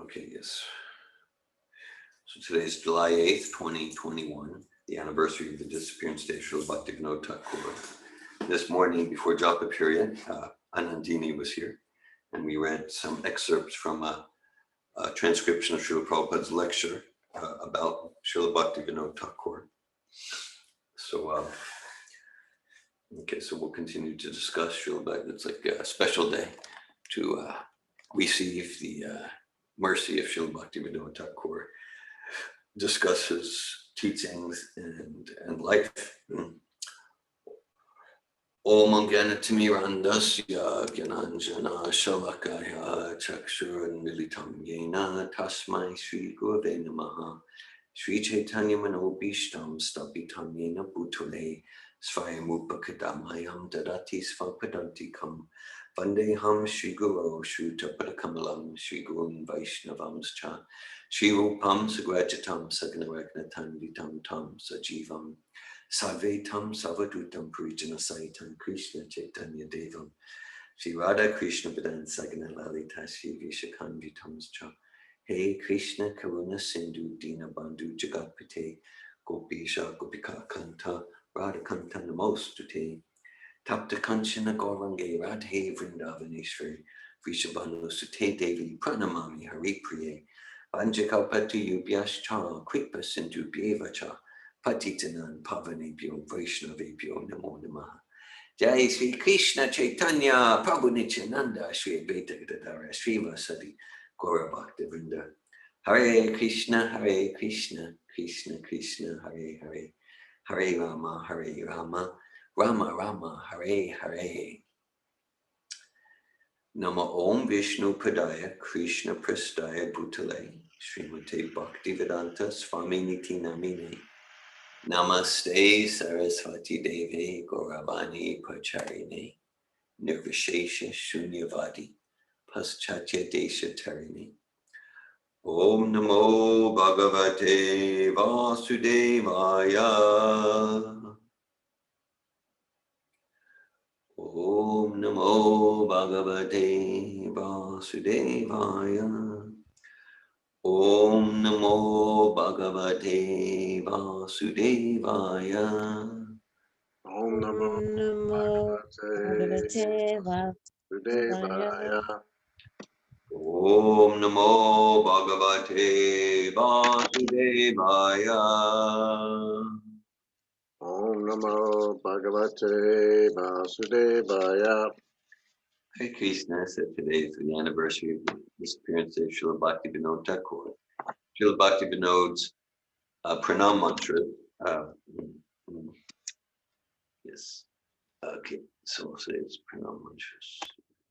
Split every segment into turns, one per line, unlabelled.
Okay, yes. So today is July 8th, 2021, the anniversary of the disappearance day of Srila Bhaktivinoda Thakur. This morning, before Japa period, Anandini was here, and we read some excerpts from a transcription of Srila Prabhupada's lecture about Srila Bhaktivinoda Thakur. So, so we'll continue to discuss Srila Bhaktivinoda. It's like a special day to receive the mercy of Srila Bhaktivinoda Thakur, discuss his teachings and life. Om Gyanatimirandasya Gyananjana Shalakaya Chakshuranmilitam Yena Tasmai Sri Gurave Namaha Sri Chaitanya Manobishtam Stapitam Yena Bhutale Svayamupakadamayam Dadati Svapadantikam Vandeham Shri Guru Shrutapadakammalam Shri Gurun Vaishnavams Cha Shri Rupam Sagrajatam Saganaragnatam Vitam Tam Sajivam Savetam Savadutam Purijana Saitam Krishna Chaitanya Devam Shri Radha Krishna Padan Sagana Lalita Shri Vishakan Vitams Cha Hey Krishna Karuna Sindhu Dina Bandhu Jagatpate Gopisha Gopika Kanta Radha Kanta Namostute Tapta Kanchana Gaurange Radhe Vrindavaneshwari Vishabhanu Sute Devi Pranamami Hari Priye Vanjakalpati Yubhyascha Kripa Sindhu Byevacha Patitanan Pavanebhyo Vaishnavebhyo Namo Namaha Jai Sri Krishna Chaitanya Prabhu Nityananda Sri Advaita Gadadhara Sri Vasadi Gaura Bhaktivinoda Hare Krishna Krishna Krishna Hare Hare Hare Rama Rama Rama Hare Hare Nama Om Vishnu Padaya Krishna Prastaya Bhutale Srimate Bhaktivedanta Swami Niti Namine Namaste Saraswati Devi Gauravani Pacharine Nirvishesha Shunyavadi Paschatya Desha Tarini Om Namo Bhagavate Vasudevaya Om Namo Bhagavate Vasudevaya Om Namo Bhagavate Vasudevaya
Om Namo Bhagavate Vasudevaya.
Om Namo Bhagavate Vasudevaya
Om Namo Bhagavate Vasudevaya.
Hare Krishna. So today is the anniversary of the disappearance of Srila Bhaktivinoda Thakur. Srila Bhaktivinoda's pranam mantra. Yes. Okay. So we'll say it's pranam mantras.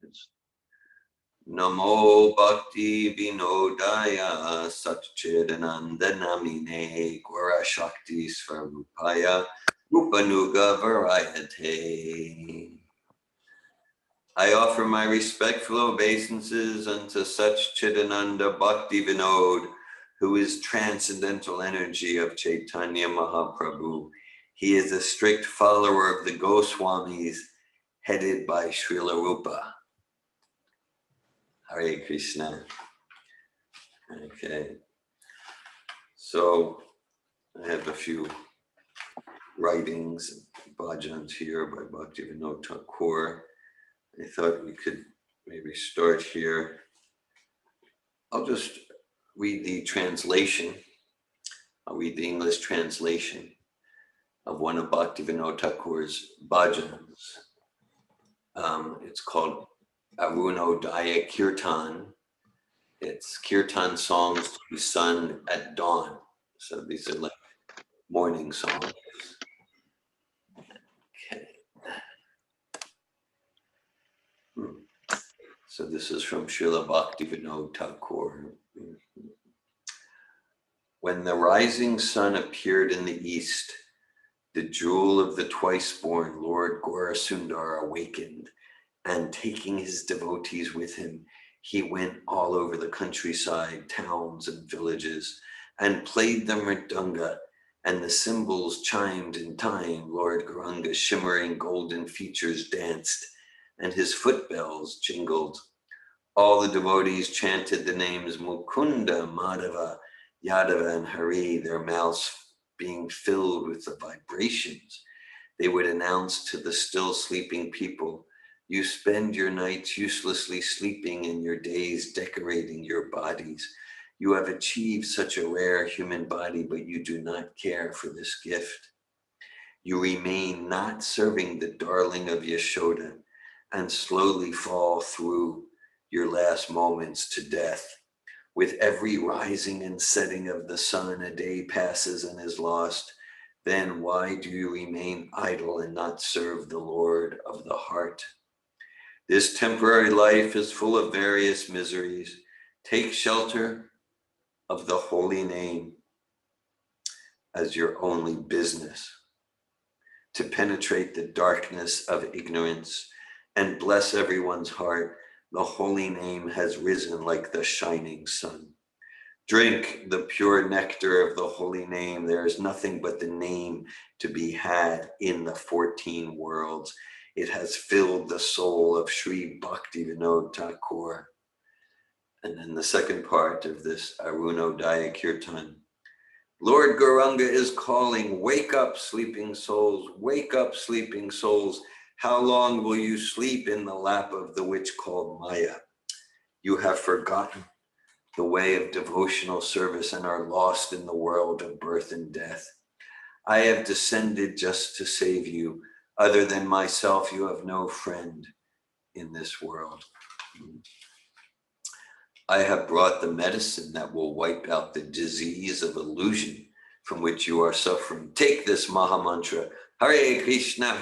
It's Namo Bhakti Vinodaya Satchidananda Namine Gora Shakti Svarupaya Upanuga Varayate. I offer my respectful obeisances unto such Chidananda Bhakti Vinod, who is transcendental energy of Chaitanya Mahaprabhu. He is a strict follower of the Goswamis, headed by Srila Rupa. Hare Krishna. Okay. So I have a few writings, bhajans here by Bhaktivinoda Thakur. I thought we could maybe start here. I'll just read the translation. I'll read the English translation of one of Bhaktivinoda Thakur's bhajans. It's called Arunodaya Kirtan. It's kirtan songs to be sung at dawn. So these are like morning songs. Okay. So this is from Srila Bhaktivinoda Thakur. When the rising sun appeared in the east, the jewel of the twice-born Lord Gaurasundar awakened, and taking his devotees with him, he went all over the countryside, towns, and villages, and played the mridanga, and the cymbals chimed in time. Lord Gauranga's shimmering golden features danced, and his footbells jingled. All the devotees chanted the names Mukunda, Madhava, Yadava, and Hari, their mouths being filled with the vibrations. They would announce to the still sleeping people, you spend your nights uselessly sleeping and your days decorating your bodies. You have achieved such a rare human body, but you do not care for this gift. You remain not serving the darling of Yashoda and slowly fall through your last moments to death. With every rising and setting of the sun, a day passes and is lost. Then why do you remain idle and not serve the Lord of the heart? This temporary life is full of various miseries. Take shelter of the holy name as your only business, to penetrate the darkness of ignorance and bless everyone's heart. The holy name has risen like the shining sun. Drink the pure nectar of the holy name. There is nothing but the name to be had in the 14 worlds. It has filled the soul of Srila Bhaktivinoda Thakur. And then the second part of this Arunodaya Kirtan. Lord Gauranga is calling, wake up, sleeping souls, wake up, sleeping souls. How long will you sleep in the lap of the witch called Maya? You have forgotten the way of devotional service and are lost in the world of birth and death. I have descended just to save you. Other than myself, you have no friend in this world. I have brought the medicine that will wipe out the disease of illusion from which you are suffering. Take this Maha Mantra. Hare Krishna,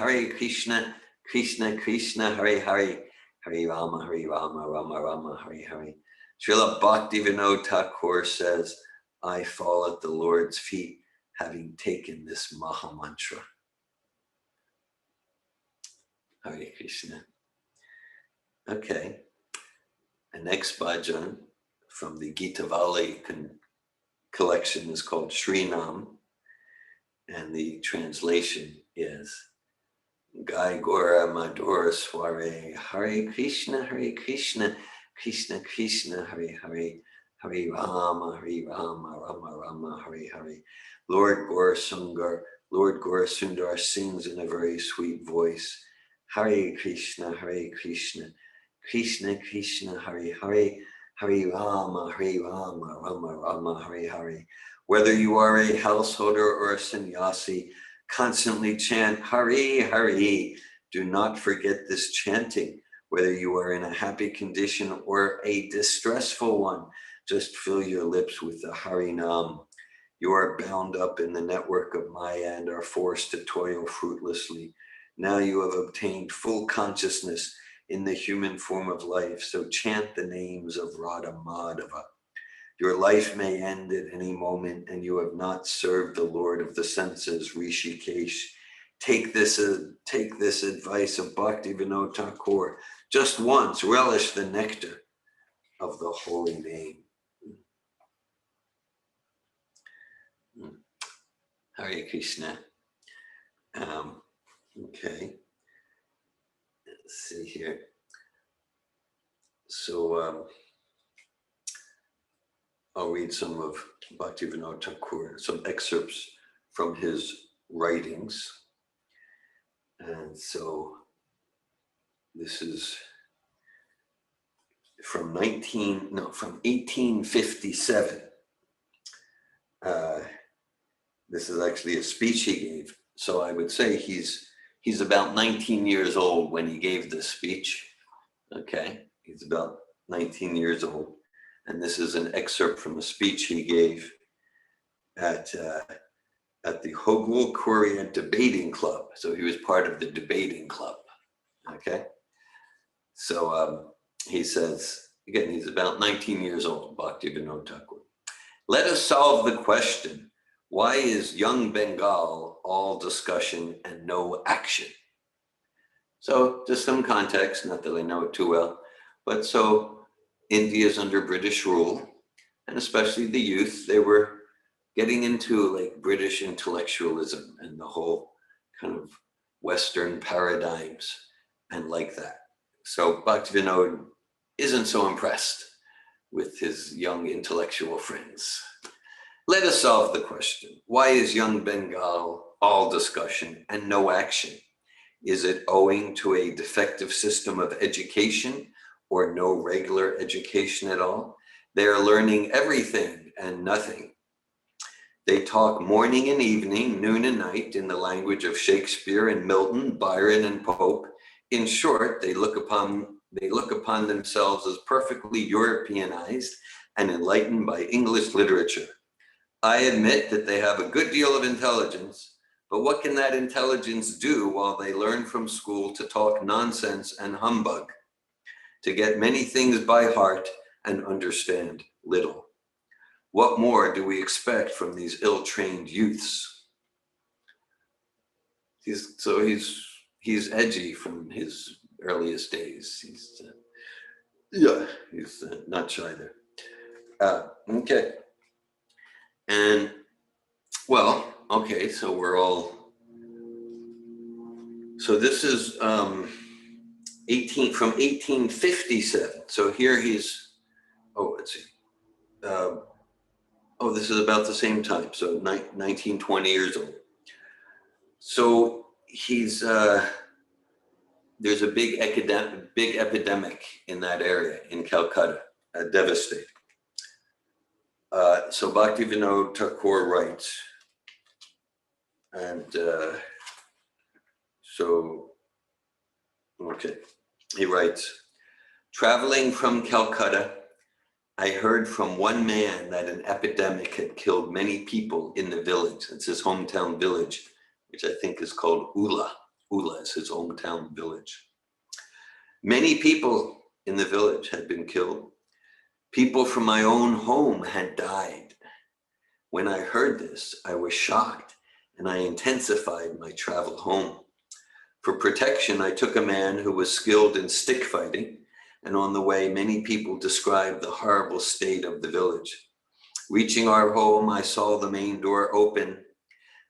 Krishna Krishna, Hare Hare, Hare Rama, Rama Rama, Hare Hare. Srila Bhaktivinoda Thakur says, I fall at the Lord's feet having taken this Maha Mantra. Hare Krishna. Okay. The next bhajan from the Gitavali collection is called Srinam, and the translation is Gai Gora Madhura Sware, Hare Krishna, Krishna Krishna, Hare Hare, Hare Rama, Rama Rama, Hare Hare. Lord Gaurasundar sings in a very sweet voice, Hare Krishna, Krishna Krishna, Hare Hare, Hare Rama, Rama Rama, Hare Hare. Whether you are a householder or a sannyasi, constantly chant Hare Hare. Do not forget this chanting. Whether you are in a happy condition or a distressful one, just fill your lips with the Harinam. You are bound up in the network of Maya and are forced to toil fruitlessly. Now you have obtained full consciousness in the human form of life, so chant the names of Radha Madhava. Your life may end at any moment and you have not served the Lord of the senses, Rishikesh. Take this advice of Bhaktivinoda Thakur. Just once, relish the nectar of the holy name. Hare Krishna. Okay. Let's see here. So I'll read some of Bhaktivinoda Thakur, some excerpts from his writings. And so this is from 1857. This is actually a speech he gave. So I would say he's about 19 years old when he gave this speech. Okay, he's about 19 years old. And this is an excerpt from a speech he gave at the Hogul Korea Debating Club. So he was part of the debating club. Okay, so he says, again, he's about 19 years old, Bhaktivinoda Thakur. Let us solve the question, why is young Bengal all discussion and no action? So just some context, not that I know it too well, but so India is under British rule, and especially the youth, they were getting into like British intellectualism and the whole kind of Western paradigms and like that. So Bhaktivinoda isn't so impressed with his young intellectual friends. Let us solve the question. Why is young Bengal all discussion and no action? Is it owing to a defective system of education or no regular education at all? They are learning everything and nothing. They talk morning and evening, noon and night in the language of Shakespeare and Milton, Byron and Pope. In short, they look upon themselves as perfectly Europeanized and enlightened by English literature. I admit that they have a good deal of intelligence, but what can that intelligence do while they learn from school to talk nonsense and humbug, to get many things by heart and understand little? What more do we expect from these ill-trained youths? He's edgy from his earliest days. He's not shy there. Okay. And well, okay, so we're all, so this is from 1857. So here he's, let's see. This is about the same time. So 19, 20 years old. So he's, there's a big epidemic in that area in Calcutta, devastating. So Bhaktivinoda Thakur writes, and he writes, traveling from Calcutta, I heard from one man that an epidemic had killed many people in the village. It's his hometown village, which I think is called Ula. Ula is his hometown village. Many people in the village had been killed. People from my own home had died. When I heard this, I was shocked and I intensified my travel home. For protection, I took a man who was skilled in stick fighting, and on the way, many people described the horrible state of the village. Reaching our home, I saw the main door open.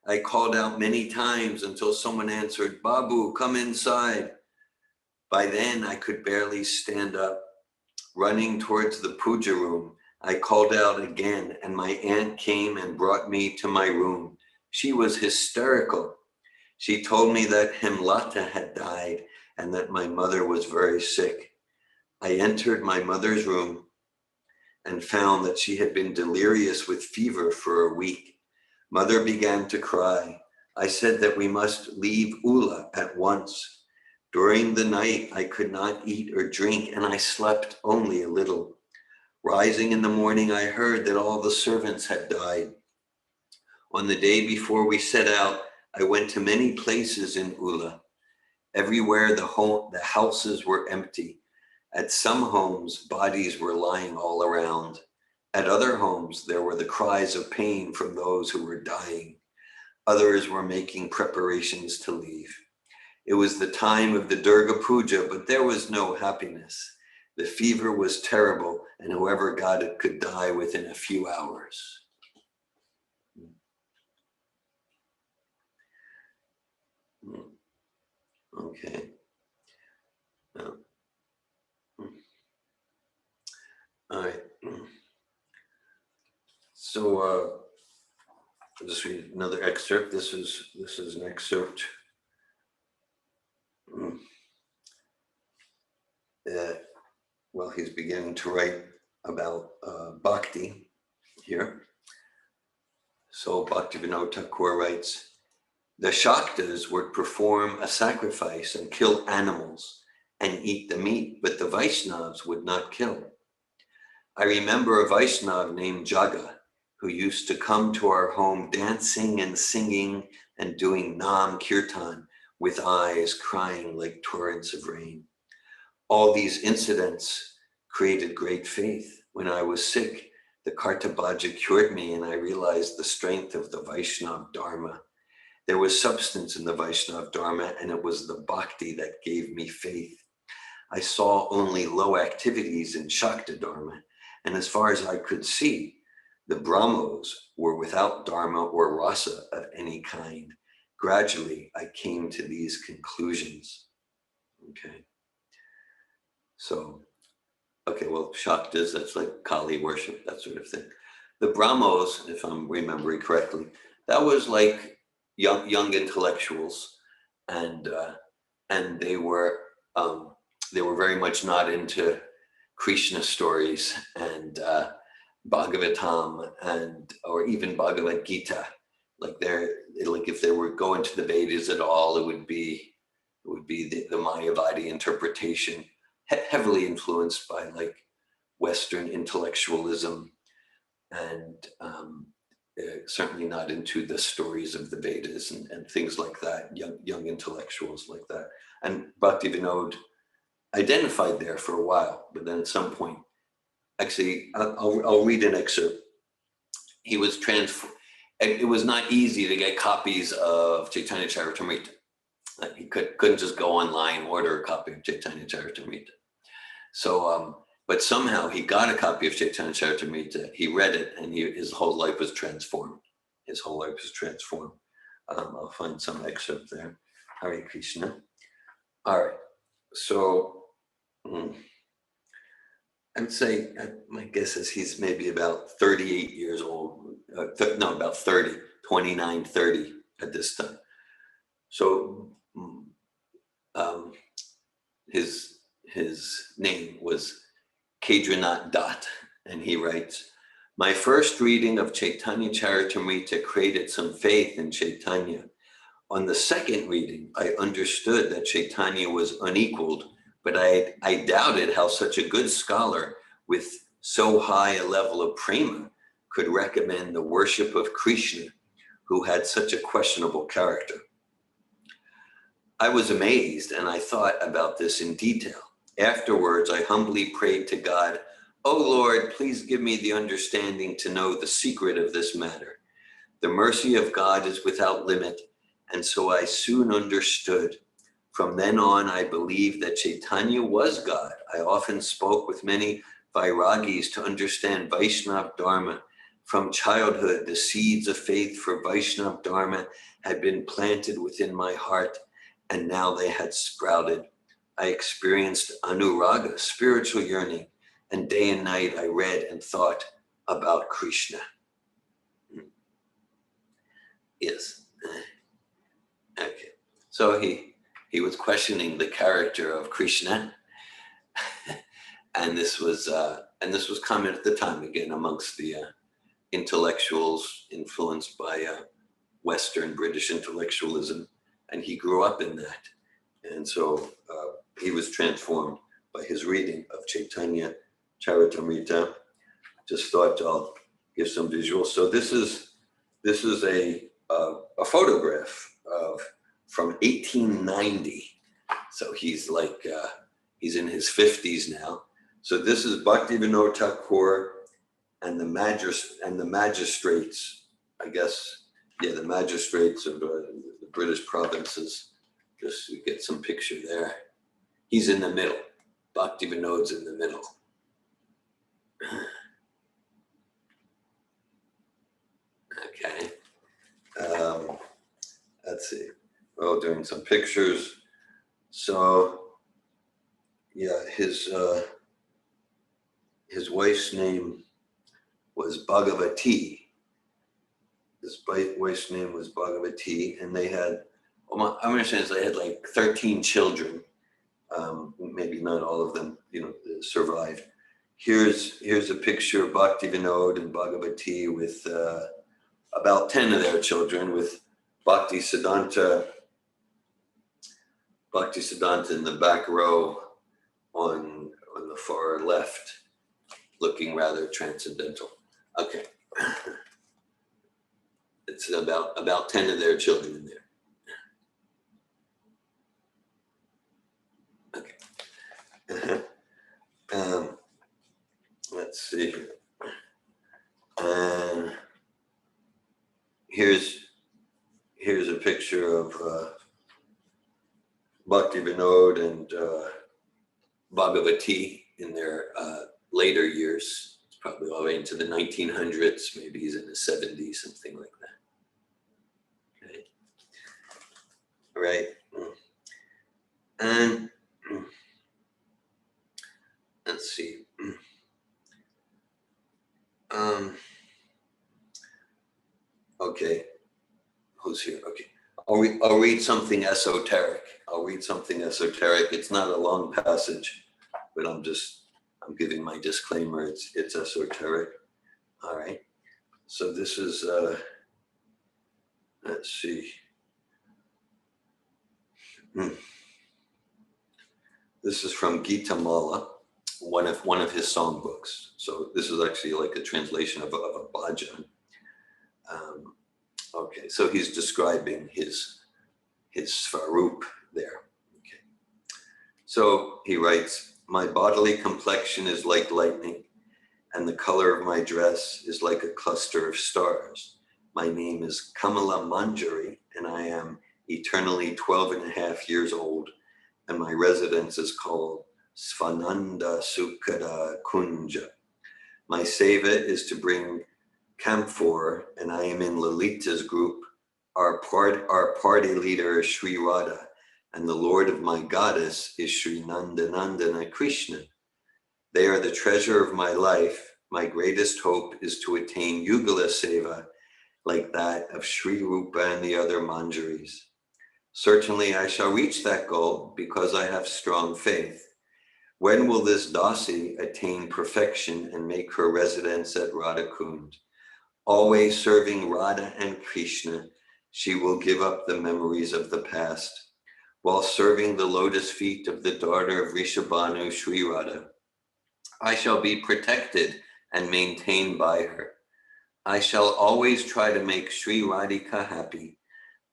I called out many times until someone answered, Babu, come inside. By then, I could barely stand up. Running towards the puja room, I called out again, and my aunt came and brought me to my room. She was hysterical. She told me that Hemlata had died and that my mother was very sick. I entered my mother's room and found that she had been delirious with fever for a week. Mother began to cry. I said that we must leave Ula at once. During the night, I could not eat or drink, and I slept only a little. Rising in the morning, I heard that all the servants had died. On the day before we set out, I went to many places in Ula. Everywhere the houses were empty. At some homes, bodies were lying all around. At other homes, there were the cries of pain from those who were dying. Others were making preparations to leave. It was the time of the Durga Puja, but there was no happiness. The fever was terrible, and whoever got it could die within a few hours. Okay. All right. So I'll just read another excerpt. This is an excerpt. Well, he's beginning to write about bhakti here. So Bhaktivinoda Thakur writes, the Shaktas would perform a sacrifice and kill animals and eat the meat, but the Vaishnavas would not kill. I remember a Vaishnav named Jaga who used to come to our home dancing and singing and doing Nam Kirtan with eyes crying like torrents of rain. All these incidents created great faith. When I was sick, the Kartabhaja cured me and I realized the strength of the Vaishnav Dharma. There was substance in the Vaishnav Dharma and it was the bhakti that gave me faith. I saw only low activities in Shakta Dharma, and as far as I could see, the Brahmos were without Dharma or rasa of any kind. Gradually, I came to these conclusions. Okay. So Okay, well, Shaktas, that's like Kali worship, that sort of thing. The Brahmos, if I'm remembering correctly, that was like young intellectuals, and they were very much not into Krishna stories and Bhagavatam or even Bhagavad Gita. Like if they were going to the Vedas at all, it would be the Mayavadi interpretation, heavily influenced by like Western intellectualism, and certainly not into the stories of the Vedas and things like that. Young intellectuals like that, and Bhaktivinoda identified there for a while, but then at some point, actually, I'll read an excerpt. He was It was not easy to get copies of Chaitanya Charitamrita. He couldn't just go online and order a copy of Chaitanya Charitamrita. So, but somehow he got a copy of Chaitanya Charitamrita. He read it, and his whole life was transformed. His whole life was transformed. I'll find some excerpt there. Hare Krishna. All right. So. I'd say, my guess is he's maybe about 38 years old. About 30, 29, 30 at this time. So his name was Kedranath Dutt, and he writes, "My first reading of Chaitanya Charitamrita created some faith in Chaitanya. On the second reading, I understood that Chaitanya was unequaled, but I doubted how such a good scholar with so high a level of prema could recommend the worship of Krishna, who had such a questionable character. I was amazed, and I thought about this in detail. Afterwards, I humbly prayed to God, 'Oh Lord, please give me the understanding to know the secret of this matter.' The mercy of God is without limit, and so I soon understood. From then on, I believed that Chaitanya was God. I often spoke with many Vairagis to understand Vaishnava Dharma. From childhood, the seeds of faith for Vaishnava Dharma had been planted within my heart, and now they had sprouted. I experienced anuraga, spiritual yearning, and day and night I read and thought about Krishna." Yes. Okay. So he was questioning the character of Krishna, and this was common at the time, again, amongst the intellectuals influenced by Western British intellectualism, and he grew up in that, and so he was transformed by his reading of Chaitanya Charitamrita. Just thought I'll give some visuals. So this is a photograph from 1890. So he's like he's in his 50s now. So this is Bhaktivinoda Thakur and the magistrates, I guess, the magistrates of the British provinces. Just to get some picture there. He's in the middle. Bhaktivinoda's in the middle. Okay. Let's see. Oh, doing some pictures. So, yeah, his wife's name was Bhagavati. His wife's name was Bhagavati, and they had, well, I'm understanding they had like 13 children. Maybe not all of them, survived. Here's a picture of Bhaktivinoda and Bhagavati with about 10 of their children, with Bhaktisiddhanta in the back row on the far left, looking rather transcendental. Okay. It's about 10 of their children in there. Okay. Let's see. Here's a picture of Bhaktivinoda and Bhagavati in their later years. It's probably all the way into the 1900s. Maybe he's in his 70s, something like that. Okay. Right. And let's see. Okay, who's here? Okay, I'll read something esoteric. It's not a long passage, but I'm giving my disclaimer. It's esoteric. All right. So this is let's see. This is from Gita Mala, one of his songbooks. So this is actually like a translation of a bhajan. Okay, so he's describing his svarup there. Okay, so he writes, "My bodily complexion is like lightning, and the color of my dress is like a cluster of stars. My name is Kamala Manjari, and I am eternally 12 and a half years old, and my residence is called Svananda Sukhada Kunja. My seva is to bring camphor, and I am in Lalita's group. Our party leader is Sri Radha, and the lord of my goddess is Sri Nandanandana Krishna. They are the treasure of my life. My greatest hope is to attain Yugala Seva like that of Sri Rupa and the other Manjaris. Certainly I shall reach that goal because I have strong faith. When will this Dasi attain perfection and make her residence at Radha Kund? Always serving Radha and Krishna, she will give up the memories of the past. While serving the lotus feet of the daughter of Rishabhanu, Sri Radha, I shall be protected and maintained by her. I shall always try to make Sri Radhika happy.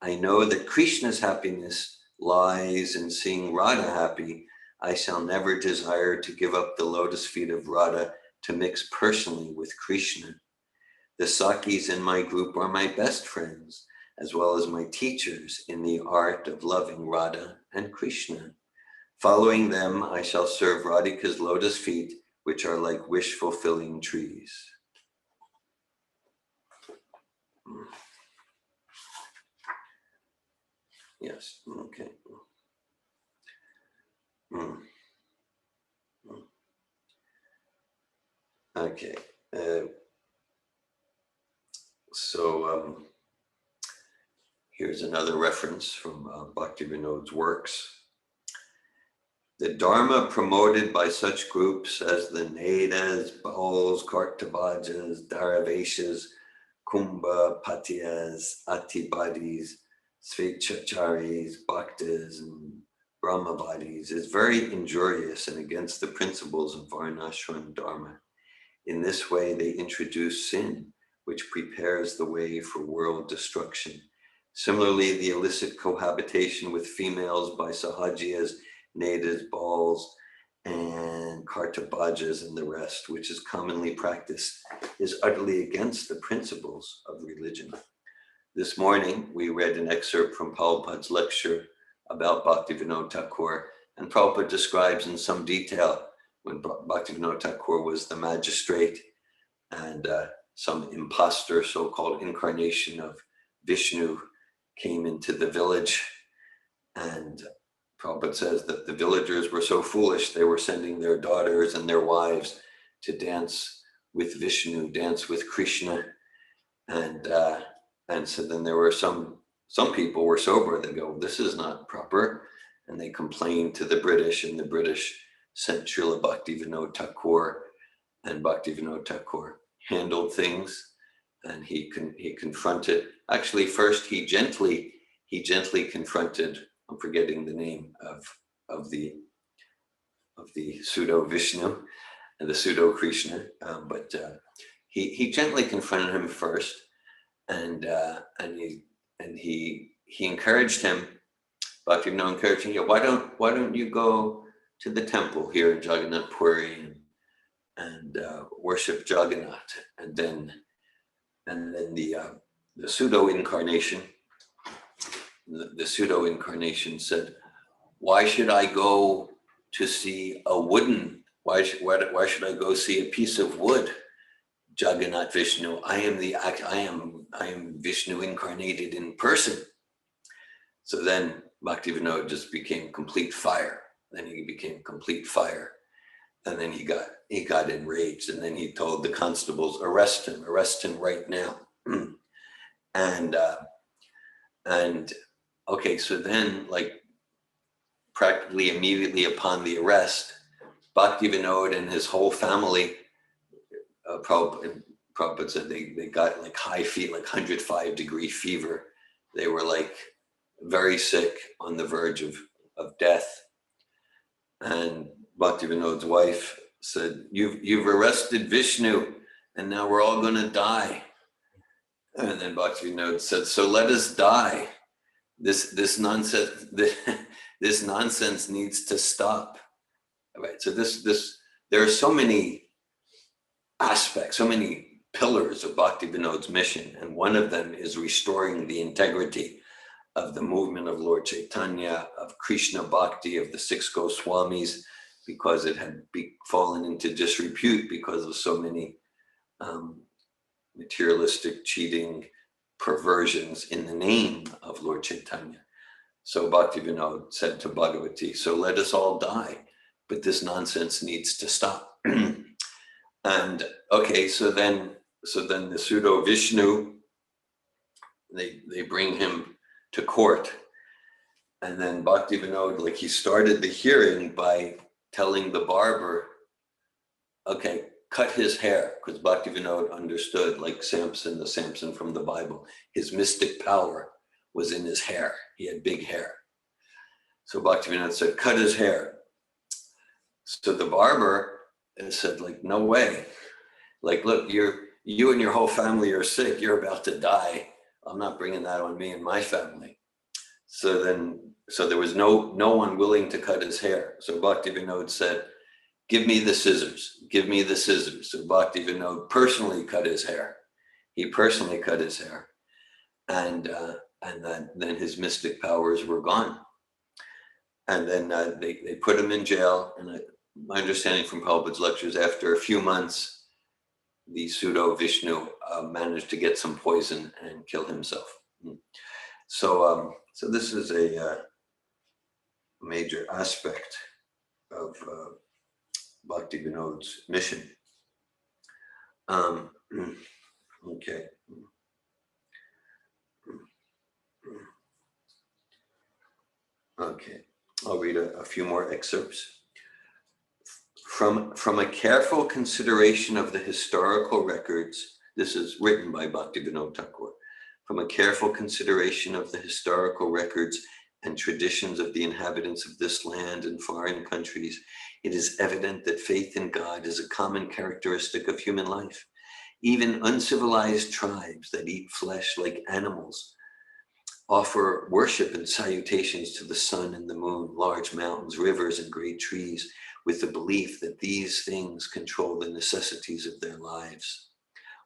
I know that Krishna's happiness lies in seeing Radha happy. I shall never desire to give up the lotus feet of Radha to mix personally with Krishna. The Sakis in my group are my best friends, as well as my teachers in the art of loving Radha and Krishna. Following them, I shall serve Radhika's lotus feet, which are like wish-fulfilling trees." Yes, okay. Okay. So here's another reference from Bhaktivinoda's works. The Dharma promoted by such groups as the Nedas, Bauls, Kartavajas, Dharaveshas, Kumbha, Patyas, Atibadis, Svetacharis, Bhaktas, and Brahmavadis is very injurious and against the principles of Varnashram Dharma. In this way, they introduce sin, which prepares the way for world destruction. Similarly, the illicit cohabitation with females by Sahajiyas, Nedas, Bauls, and Kartavajas and the rest, which is commonly practiced, is utterly against the principles of religion. This morning, we read an excerpt from Prabhupada's lecture about Bhaktivinoda Thakur, and Prabhupada describes in some detail when Bhaktivinoda Thakur was the magistrate and some imposter, so-called incarnation of Vishnu came into the village, and Prabhupada says that the villagers were so foolish, they were sending their daughters and their wives to dance with Vishnu, dance with Krishna. And so then there were some people were sober. They go, this is not proper. And they complained to the British, and the British sent Srila Bhaktivinoda Thakur, and Bhaktivinoda Thakur handled things, and he confronted, actually first he gently confronted, I'm forgetting the name of the pseudo Vishnu and the pseudo Krishna, but he gently confronted him first, and he encouraged him. Bhaktivinoda encouraged him, why don't you go to the temple here in Jagannath Puri and worship Jagannath, and then the pseudo incarnation. The pseudo incarnation said, "Why should I go to see a wooden? Why should I go see a piece of wood? Jagannath Vishnu. I am Vishnu incarnated in person." So then Bhaktivinoda just became complete fire. Then he became complete fire, and then he got enraged, and then he told the constables, arrest him right now." And okay, so then, like, practically immediately upon the arrest, Bhaktivinoda and his whole family, Prabhupada said they got like high fever, like 105-degree fever. They were like very sick, on the verge of death. And Bhaktivinoda's wife said, you've arrested Vishnu, and now we're all going to die. And then Bhaktivinoda said, so let us die. This nonsense this nonsense needs to stop. All right. So there are so many aspects, so many pillars of Bhaktivinoda's mission, and one of them is restoring the integrity of the movement of Lord Chaitanya, of Krishna Bhakti, of the six Goswamis, because it had fallen into disrepute because of so many materialistic, cheating perversions in the name of Lord Chaitanya. So Bhaktivinoda said to Bhagavati, so let us all die, but this nonsense needs to stop. And okay, so then the pseudo Vishnu, they bring him to court. And then Bhaktivinoda, like, he started the hearing by telling the barber, okay, cut his hair, because Bhaktivinoda understood, like Samson, the Samson from the Bible, his mystic power was in his hair. He had big hair. So Bhaktivinoda said, cut his hair. So the barber said, like, no way. Like, look, you and your whole family are sick. You're about to die. I'm not bringing that on me and my family. So there was no one willing to cut his hair. So Bhaktivinoda said, give me the scissors. Give me the scissors. So Bhaktivinoda personally cut his hair. He personally cut his hair. And then his mystic powers were gone. And then they put him in jail. And my understanding from Prabhupada's lectures, after a few months, the pseudo Vishnu managed to get some poison and kill himself. So this is a major aspect of Bhaktivinoda's mission. Okay. Okay, I'll read a few more excerpts. From a careful consideration of the historical records, this is written by Bhaktivinoda Thakur, from a careful consideration of the historical records and traditions of the inhabitants of this land and foreign countries, it is evident that faith in God is a common characteristic of human life. Even uncivilized tribes that eat flesh like animals offer worship and salutations to the sun and the moon, large mountains, rivers, and great trees, with the belief that these things control the necessities of their lives.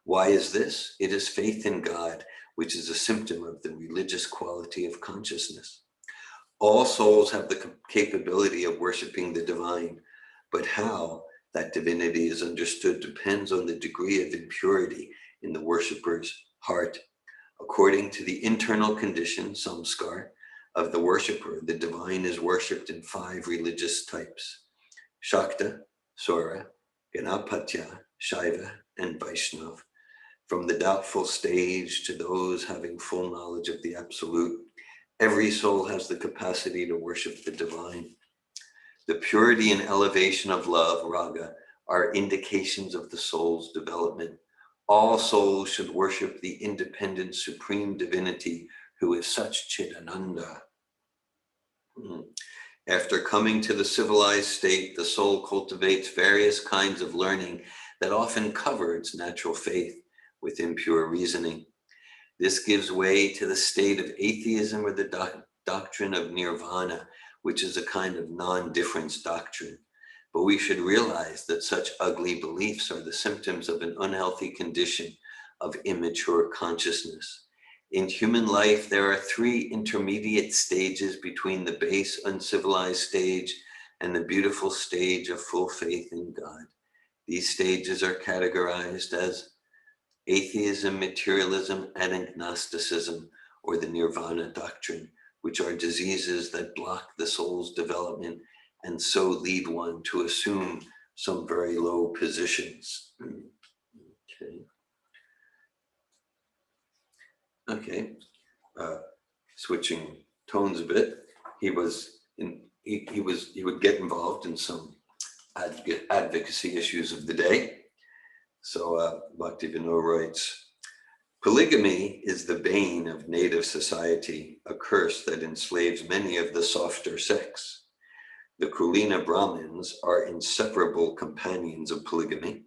Why is this? It is faith in God, which is a symptom of the religious quality of consciousness. All souls have the capability of worshiping the divine, but how that divinity is understood depends on the degree of impurity in the worshipper's heart. According to the internal condition, samskar, of the worshipper, the divine is worshipped in 5 religious types: Shakta, Sora, Ganapatya, Shaiva, and Vaishnav. From the doubtful stage to those having full knowledge of the Absolute, every soul has the capacity to worship the divine. The purity and elevation of love, raga, are indications of the soul's development. All souls should worship the independent supreme divinity who is such Chidananda. After coming to the civilized state, the soul cultivates various kinds of learning that often cover its natural faith with impure reasoning. This gives way to the state of atheism or the doctrine of nirvana, which is a kind of non-difference doctrine. But we should realize that such ugly beliefs are the symptoms of an unhealthy condition of immature consciousness. In human life, there are 3 intermediate stages between the base uncivilized stage and the beautiful stage of full faith in God. These stages are categorized as atheism, materialism, and agnosticism, or the nirvana doctrine, which are diseases that block the soul's development and so lead one to assume some very low positions. Okay. Okay, switching tones a bit. He would get involved in some advocacy issues of the day. So Bhaktivinoda writes, polygamy is the bane of native society, a curse that enslaves many of the softer sex. The Kulina Brahmins are inseparable companions of polygamy.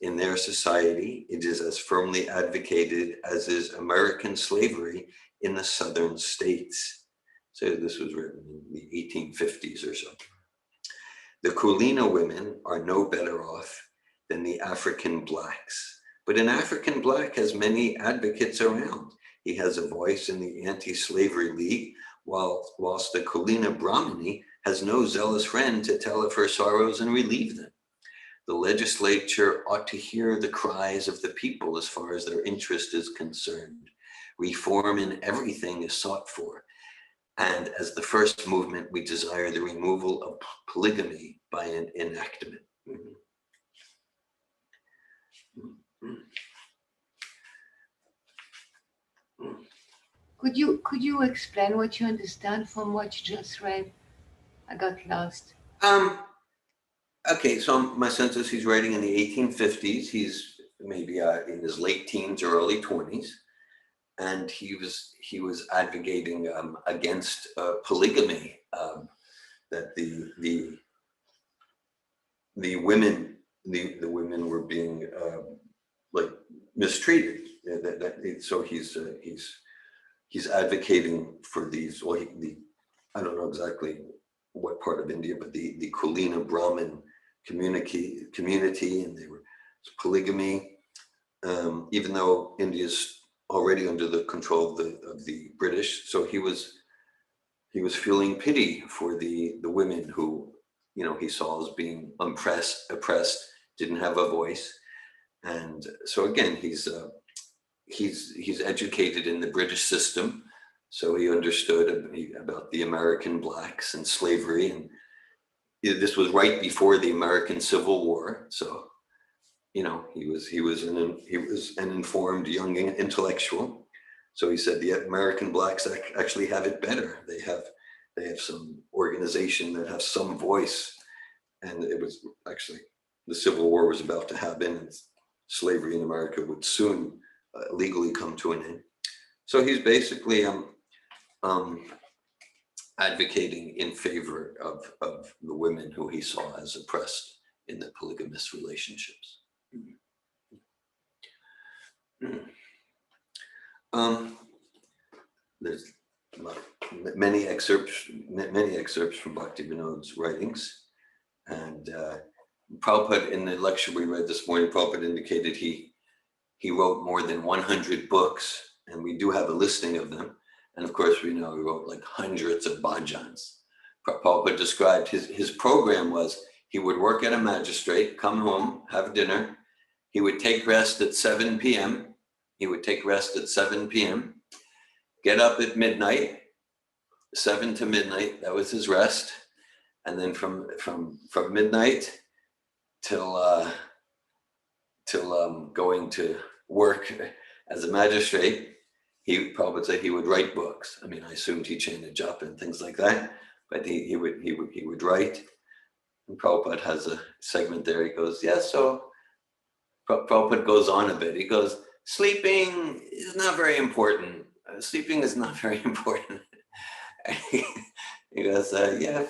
In their society, it is as firmly advocated as is American slavery in the southern states. So this was written in the 1850s or so. The Kulina women are no better off than the African blacks. But an African black has many advocates around. He has a voice in the anti-slavery league, whilst the Kulina Brahmini has no zealous friend to tell of her sorrows and relieve them. The legislature ought to hear the cries of the people as far as their interest is concerned. Reform in everything is sought for. And as the first movement, we desire the removal of polygamy by an enactment.
Could you explain what you understand from what you just read? I got lost.
Okay, so my sense is he's writing in the 1850s. He's maybe in his late teens or early 20s, and he was advocating against polygamy. That the women were being like mistreated. So he's advocating for these. Well, I don't know exactly what part of India, but the Kulina Brahmin community, and they were polygamy. Even though India's already under the control of the British, so he was feeling pity for the women who, he saw as being oppressed, didn't have a voice. And so again, he's educated in the British system, so he understood about the American blacks and slavery. And this was right before the American Civil War, so he was an informed young intellectual. So he said the American blacks actually have it better. They have some organization that has some voice, and it was actually the Civil War was about to happen, and slavery in America would soon legally come to an end. So he's basically advocating in favor of the women who he saw as oppressed in the polygamous relationships. There's many excerpts from Bhaktivinoda's writings, and Prabhupada, in the lecture we read this morning, Prabhupada indicated he wrote more than 100 books, and we do have a listing of them. And of course, we know he wrote like hundreds of bhajans. Prabhupada described his program was he would work at a magistrate, come home, have dinner. He would take rest at 7 p.m. Get up at midnight, 7 to midnight, that was his rest. And then from midnight till going to work as a magistrate, he probably said he would write books. I mean, I assumed he chanted japa and things like that, but he would write. And Prabhupada has a segment there. He goes, yeah, so Prabhupada goes on a bit. He goes, sleeping is not very important. Sleeping is not very important. He goes, yeah,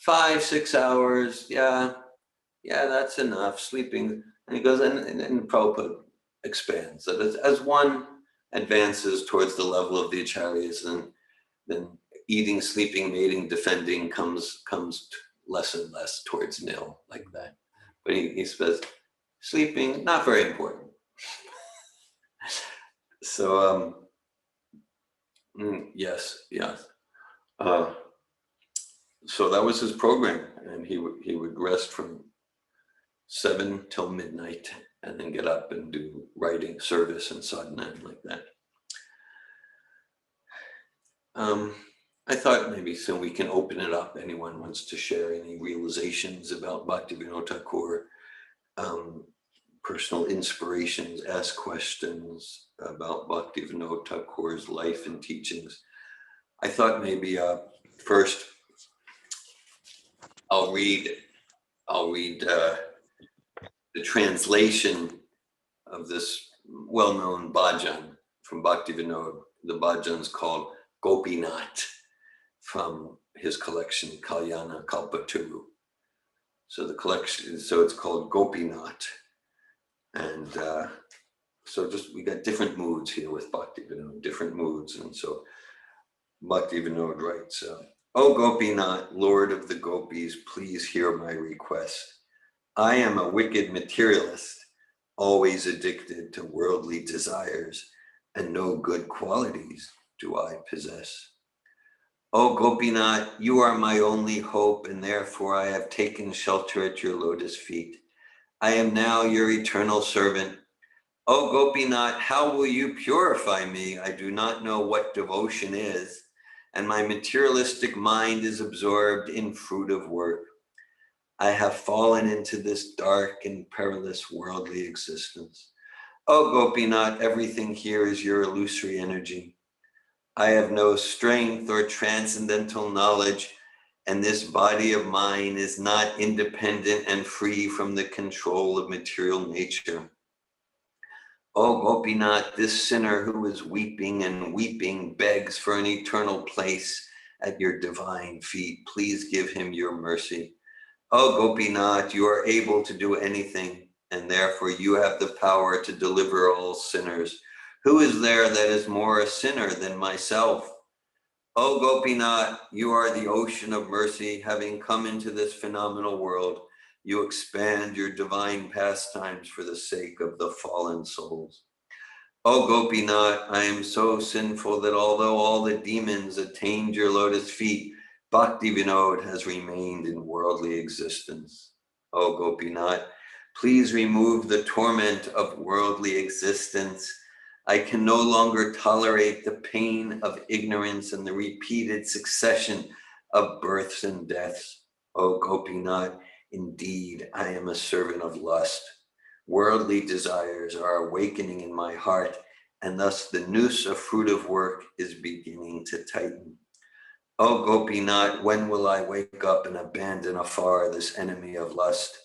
5-6 hours. Yeah, that's enough. Sleeping. And he goes, and Prabhupada expands that as one advances towards the level of the acharyas, then eating, sleeping, mating, defending comes less and less towards nil, like that. But he says, sleeping, not very important. So, yes. So that was his program, and he would rest from 7 till midnight, and then get up and do writing, service, and sadhana, and like that. I thought maybe soon we can open it up. Anyone wants to share any realizations about Bhaktivinoda Thakur? personal inspirations, ask questions about Bhaktivinoda Thakur's life and teachings. I thought maybe first I'll read the translation of this well-known bhajan from Bhaktivinoda. The bhajan is called Gopinath from his collection Kalyana Kalpaturu. So the collection, so it's called Gopinath. And so we got different moods here with Bhaktivinoda, different moods. And so Bhaktivinoda writes, O Gopinath, Lord of the Gopis, please hear my request. I am a wicked materialist, always addicted to worldly desires, and no good qualities do I possess. O Gopinath, you are my only hope, and therefore I have taken shelter at your lotus feet. I am now your eternal servant. O Gopinath, how will you purify me? I do not know what devotion is, and my materialistic mind is absorbed in fruitive work. I have fallen into this dark and perilous worldly existence. O Gopinath, everything here is your illusory energy. I have no strength or transcendental knowledge, and this body of mine is not independent and free from the control of material nature. O Gopinath, this sinner who is weeping and weeping begs for an eternal place at your divine feet. Please give him your mercy. O Gopinath, you are able to do anything, and therefore you have the power to deliver all sinners. Who is there that is more a sinner than myself? O Gopinath, you are the ocean of mercy. Having come into this phenomenal world, you expand your divine pastimes for the sake of the fallen souls. O Gopinath, I am so sinful that although all the demons attained your lotus feet, Bhaktivinoda has remained in worldly existence. O Gopinath, please remove the torment of worldly existence. I can no longer tolerate the pain of ignorance and the repeated succession of births and deaths. O Gopinath, indeed, I am a servant of lust. Worldly desires are awakening in my heart, and thus the noose of fruitive work is beginning to tighten. O Gopinath, when will I wake up and abandon afar this enemy of lust?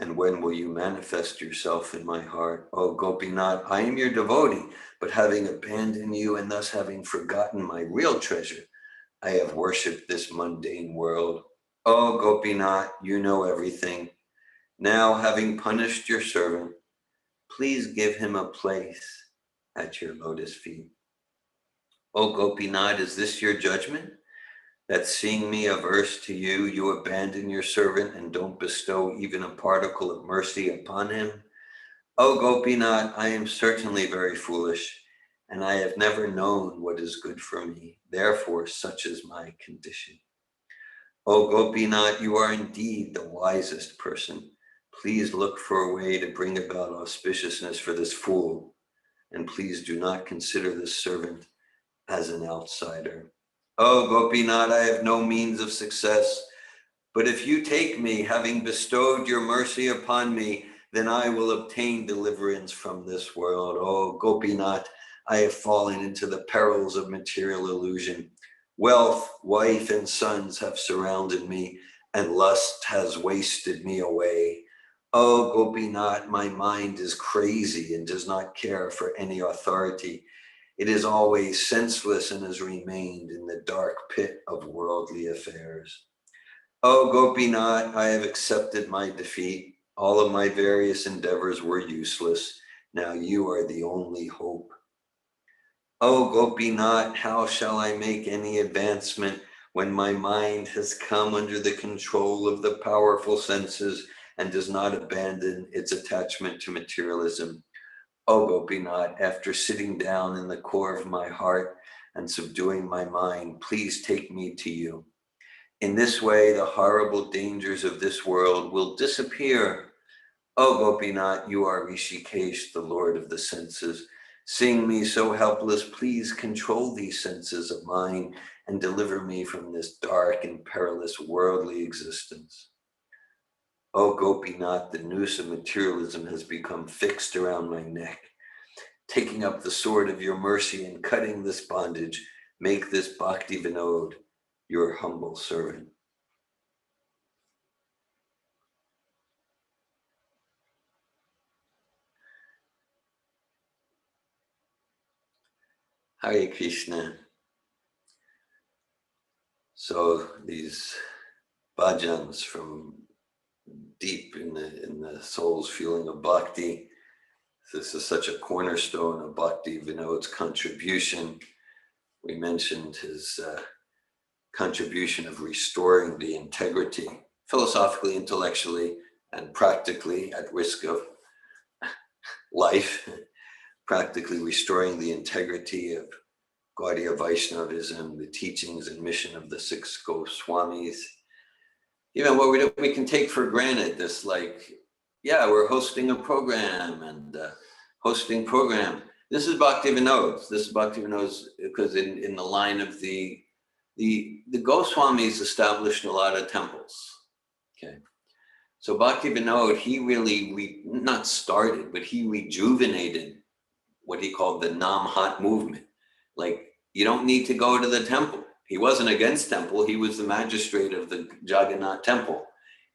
And when will you manifest yourself in my heart? O Gopinath, I am your devotee, but having abandoned you and thus having forgotten my real treasure, I have worshipped this mundane world. O Gopinath, you know everything. Now, having punished your servant, please give him a place at your lotus feet. O Gopinath, is this your judgment? That seeing me averse to you, you abandon your servant and don't bestow even a particle of mercy upon him? O Gopinath, I am certainly very foolish, and I have never known what is good for me. Therefore, such is my condition. O Gopinath, you are indeed the wisest person. Please look for a way to bring about auspiciousness for this fool, and please do not consider this servant as an outsider. O Gopinath, I have no means of success, but if you take me, having bestowed your mercy upon me, then I will obtain deliverance from this world. O Gopinath, I have fallen into the perils of material illusion. Wealth, wife, and sons have surrounded me, and lust has wasted me away. O Gopinath, my mind is crazy and does not care for any authority. It is always senseless and has remained in the dark pit of worldly affairs. O Gopinath, I have accepted my defeat. All of my various endeavors were useless. Now you are the only hope. O Gopinath, how shall I make any advancement when my mind has come under the control of the powerful senses and does not abandon its attachment to materialism? O Gopinath, after sitting down in the core of my heart and subduing my mind, please take me to you. In this way, the horrible dangers of this world will disappear. O Gopinath, you are Rishikesh, the Lord of the senses. Seeing me so helpless, please control these senses of mine and deliver me from this dark and perilous worldly existence. Oh Gopinath, the noose of materialism has become fixed around my neck. Taking up the sword of your mercy and cutting this bondage, make this Bhaktivinoda your humble servant. Hare Krishna. So these bhajans from deep in the soul's feeling of bhakti. This is such a cornerstone of Bhaktivinoda's contribution. We mentioned his contribution of restoring the integrity, philosophically, intellectually, and practically, at risk of life, practically restoring the integrity of Gaudiya Vaishnavism, the teachings and mission of the six Goswamis. Even what we can take for granted, this like, yeah, we're hosting a program and hosting program. This is Bhaktivinoda's. This is Bhaktivinoda's because in the line of the Goswamis established a lot of temples. Okay, so Bhaktivinoda, he really not started, but he rejuvenated what he called the Namhat movement. Like, you don't need to go to the temple. He wasn't against temple. He was the magistrate of the Jagannath temple.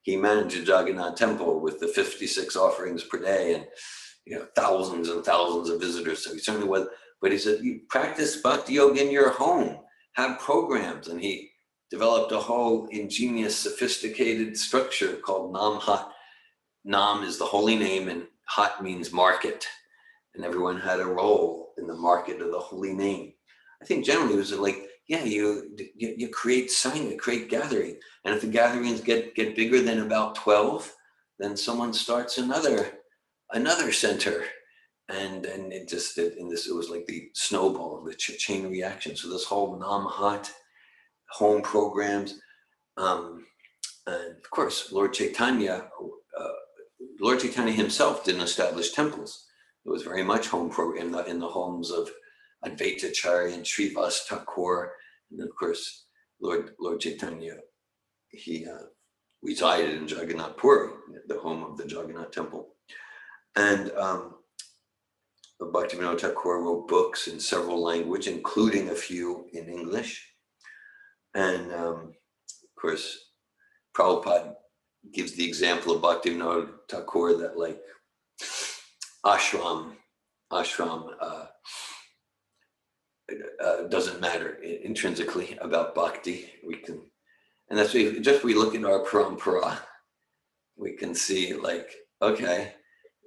He managed the Jagannath temple with the 56 offerings per day and thousands and thousands of visitors. So he certainly was. But he said, you practice bhakti yoga in your home, have programs. And he developed a whole ingenious, sophisticated structure called Namhat. Nam is the holy name and Hat means market. And everyone had a role in the market of the holy name. I think generally it was like, yeah, you create sangha, create gathering. And if the gatherings get bigger than about 12, then someone starts another center. And it was like the snowball, the chain reaction. So this whole Namhat, home programs. And of course, Lord Chaitanya himself didn't establish temples. It was very much home program in the homes of Advaitacharya and Srivas Thakur. And of course, Lord Chaitanya, he resided in Jagannath Puri, the home of the Jagannath temple. And Bhaktivinoda Thakur wrote books in several languages, including a few in English. And of course, Prabhupada gives the example of Bhaktivinoda Thakur that like ashram doesn't matter intrinsically about bhakti. And that's just we look at our parampara, we can see like, okay,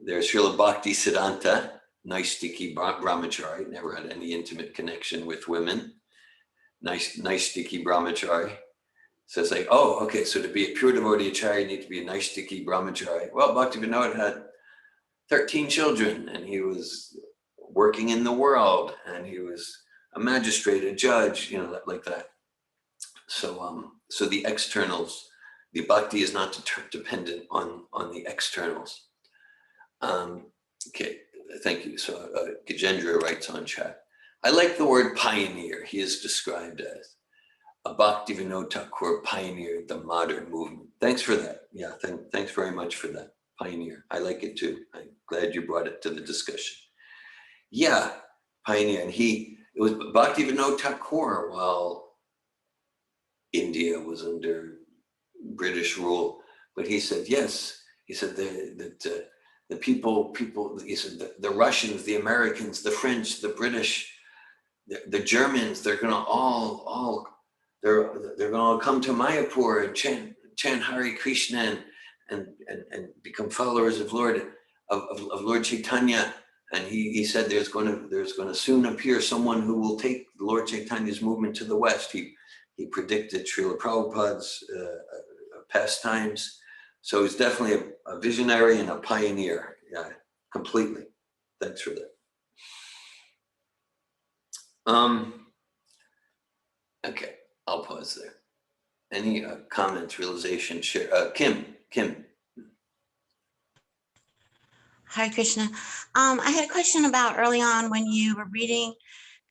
there's Srila Bhakti Siddhanta, Naistiki Brahmachari, never had any intimate connection with women. Naistiki Brahmachari. So it's like, oh, okay, so to be a pure devotee acharya, you need to be a Naistiki Brahmachari. Well, Bhaktivinoda had 13 children and he was working in the world and he was a magistrate, a judge, like that. So so the externals, the bhakti is not dependent on the externals. Okay, thank you. So Gajendra writes on chat, I like the word pioneer. He is described as a Bhaktivinoda Thakur pioneered the modern movement. Thanks for that. Yeah, thanks very much for that. Pioneer. I like it too. I'm glad you brought it to the discussion. Yeah, pioneer. And it was Bhaktivinoda Thakur while India was under British rule. But he said, yes, he said that the people, he said the Russians, the Americans, the French, the British, the Germans, they're gonna they're gonna come to Mayapur and chant Hare Krishna and become followers of Lord Chaitanya. And he said there's gonna soon appear someone who will take Lord Chaitanya's movement to the West. He predicted Srila Prabhupada's pastimes. So he's definitely a visionary and a pioneer. Yeah, completely. Thanks for that. Okay, I'll pause there. Any comments, realization, share? Kim.
Hare Krishna. I had a question about early on when you were reading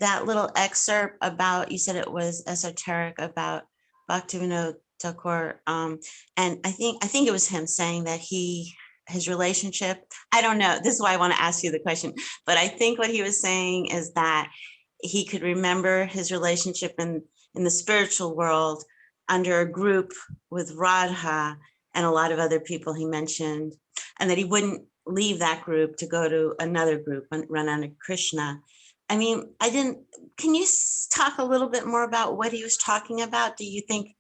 that little excerpt about, you said it was esoteric about Bhaktivinoda Thakur, and I think it was him saying that his relationship, I don't know, this is why I want to ask you the question, but I think what he was saying is that he could remember his relationship in the spiritual world under a group with Radha and a lot of other people he mentioned, and that he wouldn't leave that group to go to another group and run under Krishna. I mean, can you talk a little bit more about what he was talking about? Do you think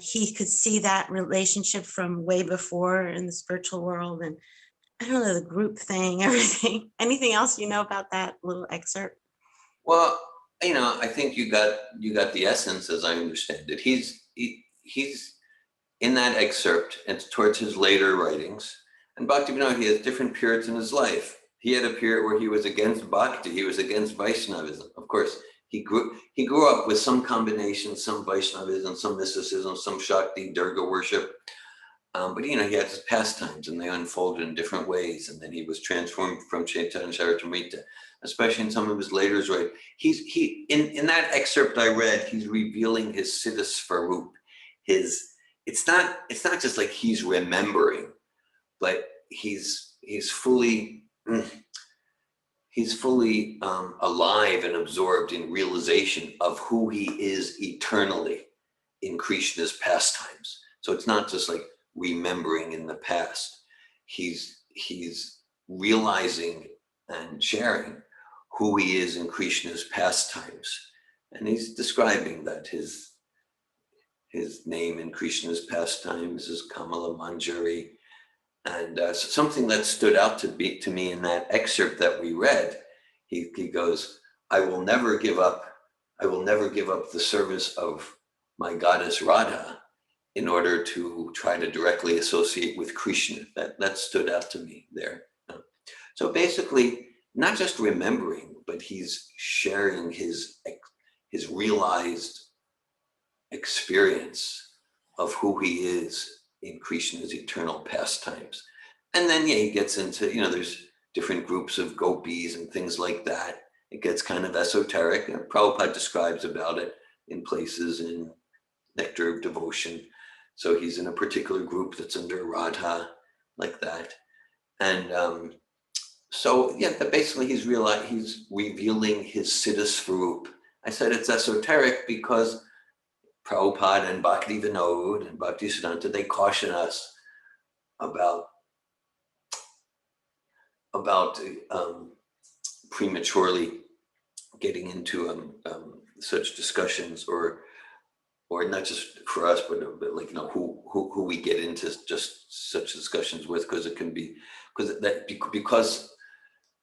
he could see that relationship from way before in the spiritual world? And I don't know, the group thing, everything. Anything else you know about that little excerpt?
Well, I think you got the essence, as I understand it. He's in that excerpt, and towards his later writings. And Bhaktivinoda, he has different periods in his life. He had a period where he was against bhakti, he was against Vaishnavism. Of course, he grew up with some combination, some Vaishnavism, some mysticism, some Shakti, Durga worship. But he had his pastimes, and they unfolded in different ways. And then he was transformed from Chaitanya Charitamrita, especially in some of his later writings. In that excerpt I read, he's revealing his Siddha Svarup. It's not just like he's remembering, but he's fully alive and absorbed in realization of who he is eternally in Krishna's pastimes. So it's not just like remembering in the past. He's realizing and sharing who he is in Krishna's pastimes, and he's describing that his name in Krishna's pastimes is Kamala Manjari. And something that stood out to me in that excerpt that we read, he goes, I will never give up the service of my goddess Radha in order to try to directly associate with Krishna. That stood out to me there. So basically, not just remembering, but he's sharing his realized experience of who he is in Krishna's eternal pastimes. And then he gets into, there's different groups of gopis and things like that. It gets kind of esoteric. And Prabhupada describes about it in places in Nectar of Devotion. So he's in a particular group that's under Radha, like that. And but basically he's revealing his Siddha Svarup. I said it's esoteric because Prabhupada and Bhaktivinoda and Bhaktisiddhanta, they caution us about prematurely getting into such discussions, or not just for us, but like who we get into just such discussions with, because it can be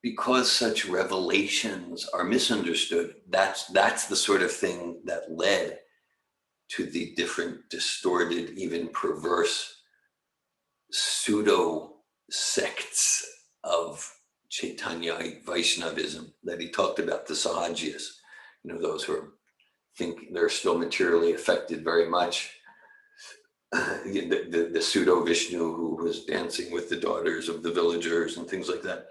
because such revelations are misunderstood. That's the sort of thing that led to the different distorted, even perverse pseudo sects of Chaitanya Vaishnavism that he talked about, the Sahajiyas, those who think they're still materially affected very much. The pseudo Vishnu who was dancing with the daughters of the villagers and things like that.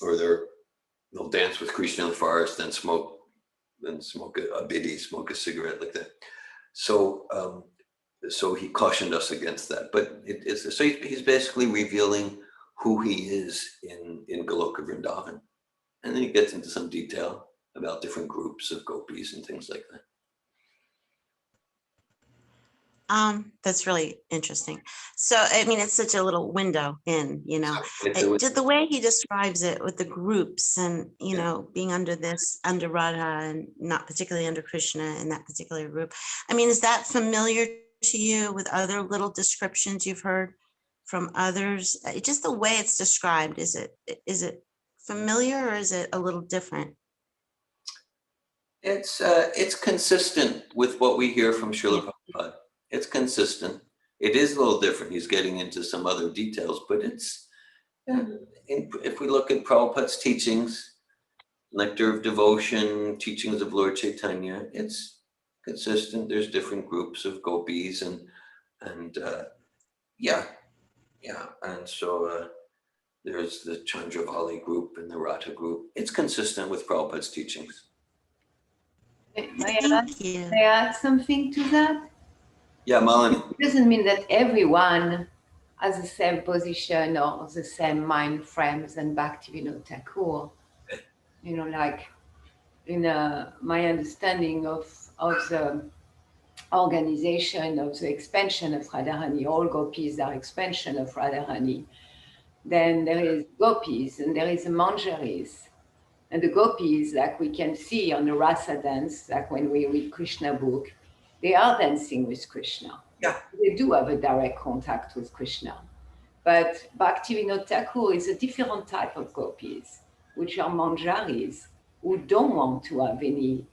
Or they'll dance with Krishna in the forest, then smoke a bidi, smoke a cigarette, like that. So he cautioned us against that. But he's basically revealing who he is in Goloka Vrindavan. And then he gets into some detail about different groups of gopis and things like that.
That's really interesting. So, I mean, it's such a little window in, the way he describes it with the groups and, being under Radha and not particularly under Krishna in that particular group. I mean, is that familiar to you with other little descriptions you've heard from others? Just the way it's described, is it familiar or is it a little different?
It's consistent with what we hear from Srila Prabhupada. It's consistent. It is a little different. He's getting into some other details, but if we look at Prabhupada's teachings, Nectar of Devotion, teachings of Lord Chaitanya, it's consistent. There's different groups of gopis and so there's the Chandravali group and the Radha group. It's consistent with Prabhupada's teachings.
May I add something to that?
Yeah, Malin.
It doesn't mean that everyone has the same position or the same mind frames and Bhaktivinoda Thakur. You know, like in my understanding of the organization of the expansion of Radharani, all gopis are expansion of Radharani. Then there is gopis and there is the manjaris. And the gopis, like we can see on the rasa dance, like when we read Krishna book, they are dancing with Krishna.
Yeah.
They do have a direct contact with Krishna. But Bhaktivinoda Thakur is a different type of gopis, which are manjaris, who don't want to have any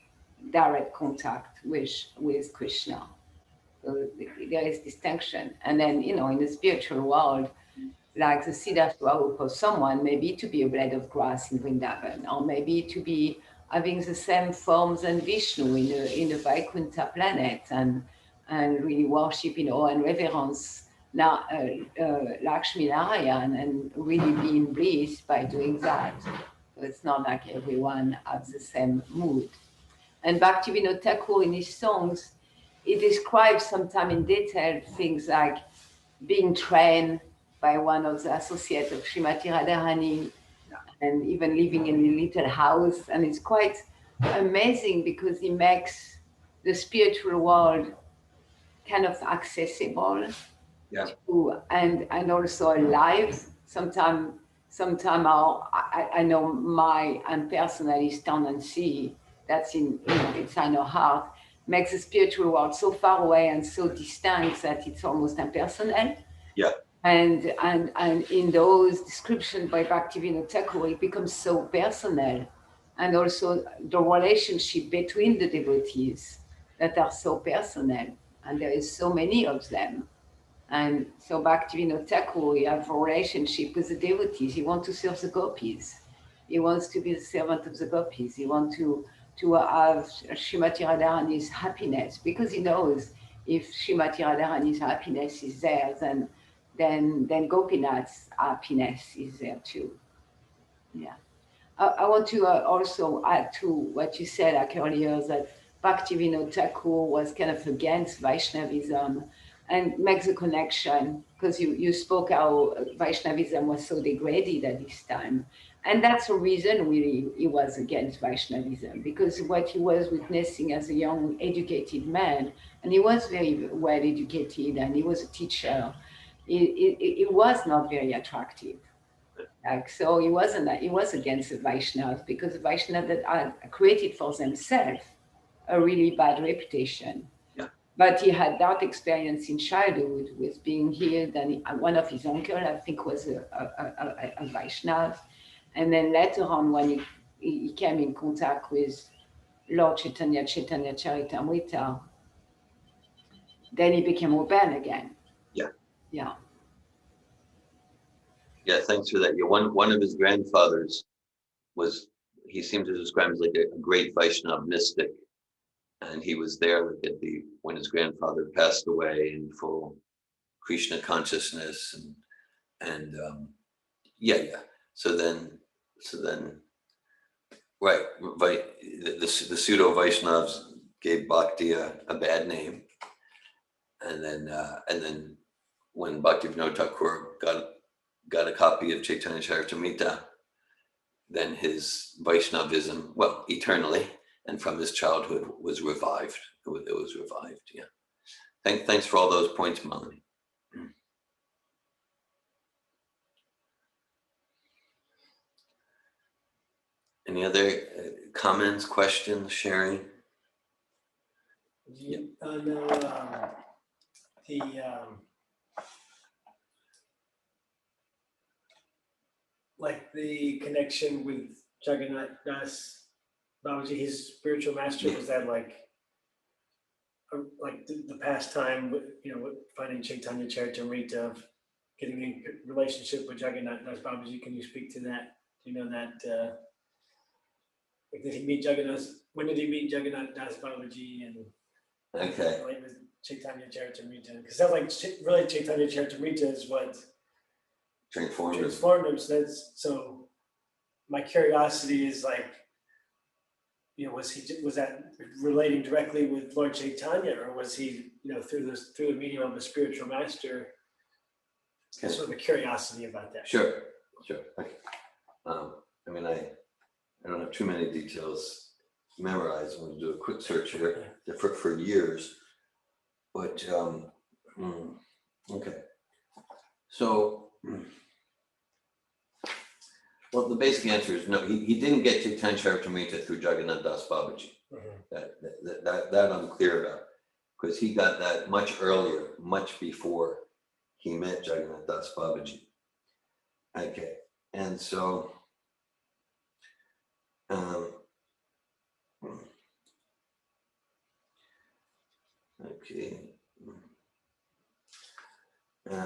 direct contact with Krishna. So there is distinction. And then, you know, in the spiritual world, like the Siddhartha Swarupa of someone, maybe to be a blade of grass in Vrindavan, or maybe to be having the same forms and Vishnu in the Vaikuntha planet, and really worship in awe and reverence Lakshmi Narayan, and really be in bliss by doing that. So it's not like everyone has the same mood. And Bhaktivinoda Thakur in his songs, he describes sometimes in detail things like being trained by one of the associates of Srimati Radharani, and even living in a little house. And it's quite amazing because he makes the spiritual world kind of accessible,
Yeah.
and also alive. Sometimes I know my and personally tendency that's in, you know, inside our heart, makes the spiritual world so far away and so distant that it's almost impersonal.
Yeah.
And in those descriptions by Bhaktivinoda Thakur, it becomes so personal, and also the relationship between the devotees that are so personal, and there is so many of them. And so Bhaktivinoda Thakur, he has a relationship with the devotees. He wants to serve the gopis. He wants to be the servant of the gopis. He wants to have Srimati Radharani's happiness, because he knows if Srimati Radharani's happiness is there, then Gopinath's happiness is there too. Yeah. I want to also add to what you said like earlier, that Bhaktivinoda Thakur was kind of against Vaishnavism, and makes a connection, because you spoke how Vaishnavism was so degraded at this time. And that's the reason really he was against Vaishnavism, because what he was witnessing as a young educated man, and he was very well educated and he was a teacher, it was not very attractive. Like, so he was against the Vaishnavas, because the Vaishnavas that are created for themselves a really bad reputation.
Yeah.
But he had that experience in childhood with being healed, and one of his uncles, I think, was a Vaishnava. And then later on, when he came in contact with Lord Chaitanya Charitamrita, then he became open again.
Yeah.
Yeah.
Yeah, thanks for that. Yeah, one of his grandfathers was, he seemed to describe him as like a great Vaishnava mystic. And he was there like at when his grandfather passed away in full Krishna consciousness, and yeah. So then, right, the pseudo Vaishnavas gave Bhakti a bad name, and then when Bhaktivinoda Thakur got a copy of Chaitanya Charitamrita, then his Vaishnavism, well, eternally and from his childhood, was revived. It was revived. Yeah. Thanks for all those points, Melanie. Any other comments, questions, sharing?
You know like the connection with Jagannath Das Babaji, his spiritual master,
Yeah.
was that like the pastime with, you know, with finding Chaitanya Charitamrita, of getting in relationship with Jagannath Das Babaji? Can you speak to that? Do you know that? Like, did he meet Jagannath? When did he meet Jagannath Das Babaji? And
Okay.
like with Chaitanya Charitamrita, because that's like really Chaitanya Charitamrita is what
Transformed.
transformed him. So my curiosity is like, you know, was that relating directly with Lord Chaitanya, or was he through the medium of a spiritual master,
Okay.
sort of a curiosity about that.
Sure. Okay. I mean, I don't have too many details memorized. I'm going to do a quick search here for years, but okay. So, well, the basic answer is no. He didn't get Chaitanya Charitamrita through Jagannath Das Babaji. That I'm clear about, because he got that much earlier, much before he met Jagannath Das Babaji. Okay, and so okay,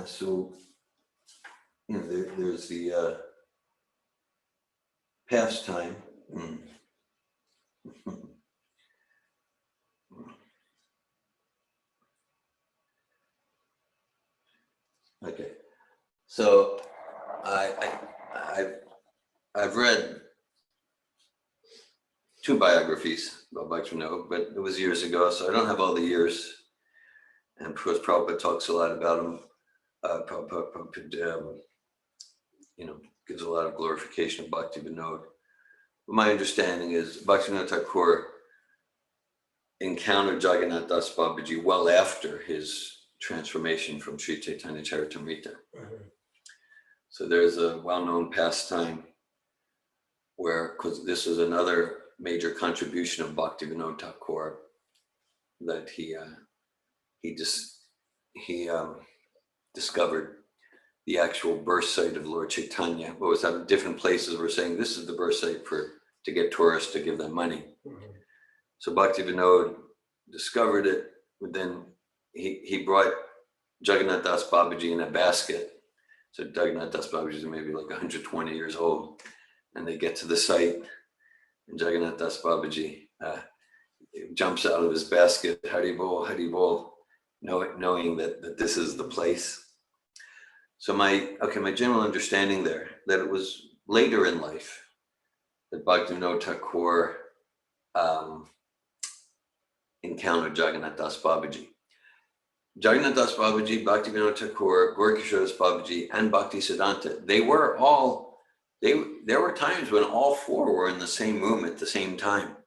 so there's the pastime. Okay, so I've read 2 biographies about Bhaktivinoda, but it was years ago, so I don't have all the years. And of course, Prabhupada talks a lot about him. Prabhupada, gives a lot of glorification of Bhaktivinoda. My understanding is Bhaktivinoda Thakur encountered Jagannath Das Babaji well after his transformation from Sri Chaitanya Charitamrita. So there's a well-known pastime where, because this is another major contribution of Bhaktivinoda Thakur, that he discovered the actual birth site of Lord Chaitanya. What was that? Different places were saying this is the birth site to get tourists to give them money. So Bhaktivinoda discovered it, but then he brought Jagannath Das Babaji in a basket. So Jagannath Das Babaji is maybe like 120 years old, and they get to the site, and Jagannath Das Babaji jumps out of his basket, Hari Bol, knowing that this is the place. So my general understanding there, that it was later in life that Bhaktivinoda Thakur encountered Jagannath Das Babaji. Jagannath Das Babaji, Bhaktivinoda Thakur, Gaura Das Babaji, and Bhakti Siddhanta, there were times when all 4 were in the same room at the same time.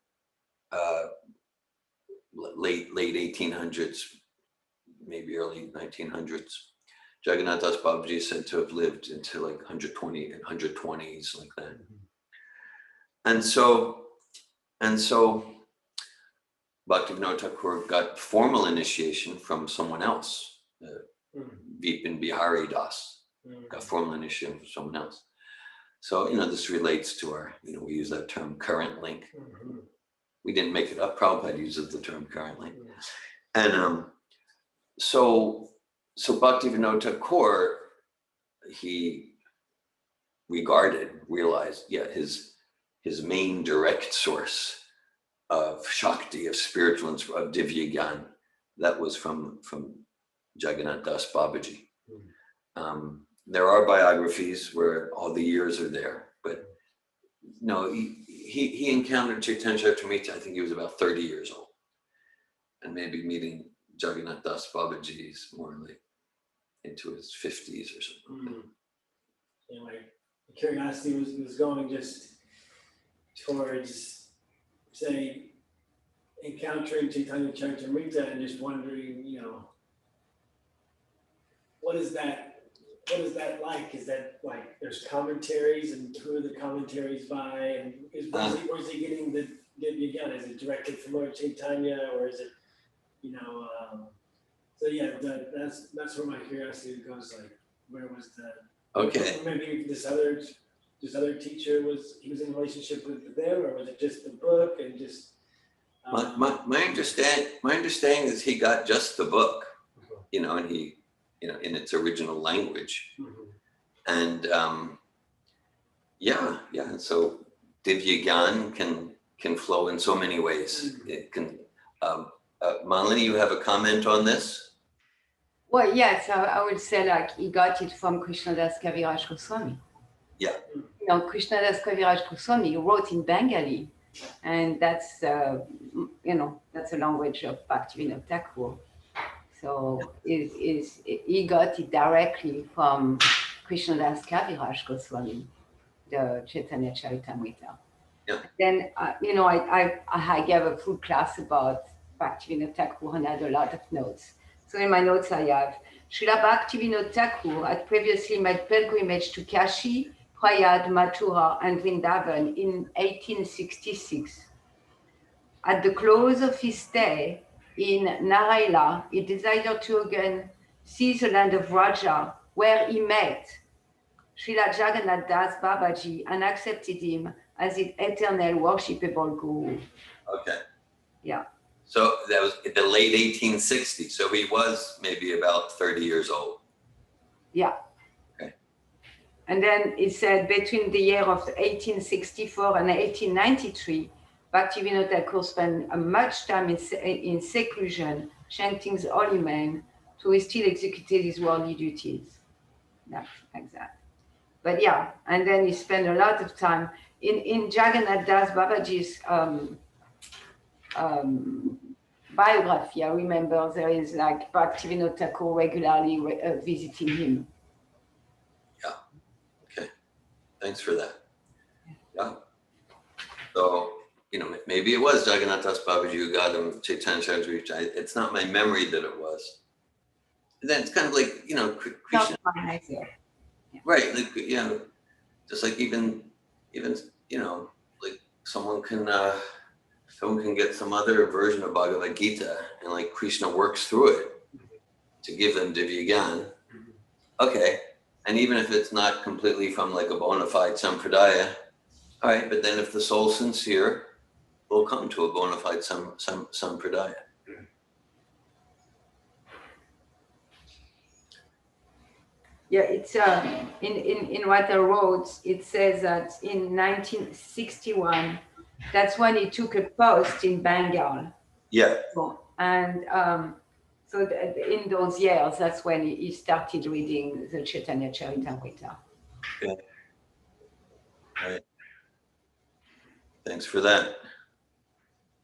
Late 1800s, maybe early 1900s. Jagannath Das Babaji is said to have lived into like 120s, like that. And so Bhaktivinoda Thakur got formal initiation from someone else, Vipin Bihari Das, got formal initiation from someone else. So, this relates to our, we use that term current link. We didn't make it up. Prabhupada uses the term current link. And so Bhaktivinoda Thakur, he realized, his main direct source of Shakti, of spiritual, of Divya Gyan, that was from Jagannath Das Babaji. There are biographies where all the years are there, but no, he encountered Chaitanya Charitamrita, I think he was about 30 years old, and maybe meeting Jagannath Das Babaji is more like into his 50s or something.
My curiosity was going just towards, say, encountering Chaitanya Charitamrita and just wondering, what is that like? Is that like there's commentaries, and who are the commentaries by, and where's he getting the again? Is it directed from Lord Chaitanya, or is it, so yeah, that's where my curiosity goes. Like, where was the?
Okay.
Maybe this other teacher was in relationship with them, or was it just the book and just?
My understanding is he got just the book, and he, in its original language, and so Divya Gyan can flow in so many ways. It can. Malini, you have a comment on this?
Well, yes, I would say like he got it from Krishnadas Kaviraj Goswami.
Yeah.
Krishnadas Kaviraj Goswami wrote in Bengali, and that's that's a language of Bhaktivinoda Thakur. So he got it directly from Krishnadas Kaviraj Goswami, the Chaitanya Charitamrita.
Yeah.
Then, I gave a full class about Bhaktivinoda Thakur and had a lot of notes. So in my notes I have, Srila Bhaktivinoda Thakur had previously made pilgrimage to Kashi, Prayag, Mathura and Vrindavan in 1866. At the close of his stay in Naraila, he desired to again see the land of Raja, where he met Srila Jagannath Das Babaji and accepted him as his eternal worshipable guru.
Okay.
Yeah.
So that was in the late 1860s. So he was maybe about 30 years old.
Yeah.
Okay.
And then it said between the year of 1864 and 1893, Bhaktivinoda Thakur spent much time in seclusion, chanting the holy name, so he still executed his worldly duties. Yeah, like that. But yeah, and then he spent a lot of time in Jagannath Das Babaji's biography. I remember there is like Bhaktivinoda Thakur regularly visiting him.
Yeah. Okay. Thanks for that. Yeah. So, maybe it was Jagannath Das Babaji who got him Chaitanya Charitamrita. It's not my memory that it was. And then it's kind of like, Krishna. Right. Like, just like even, like someone can get some other version of Bhagavad Gita and like Krishna works through it to give them Divya Gyan. Okay. And even if it's not completely from like a bona fide sampradaya, all right, but then if the soul's sincere, we'll come to a bona fide sampradaya.
Yeah, it's in what I wrote, it says that in 1961, that's when he took a post in Bengal.
Yeah.
And so in those years, that's when he started reading the Chaitanya Charitamrita.
Okay. All right. Thanks for that.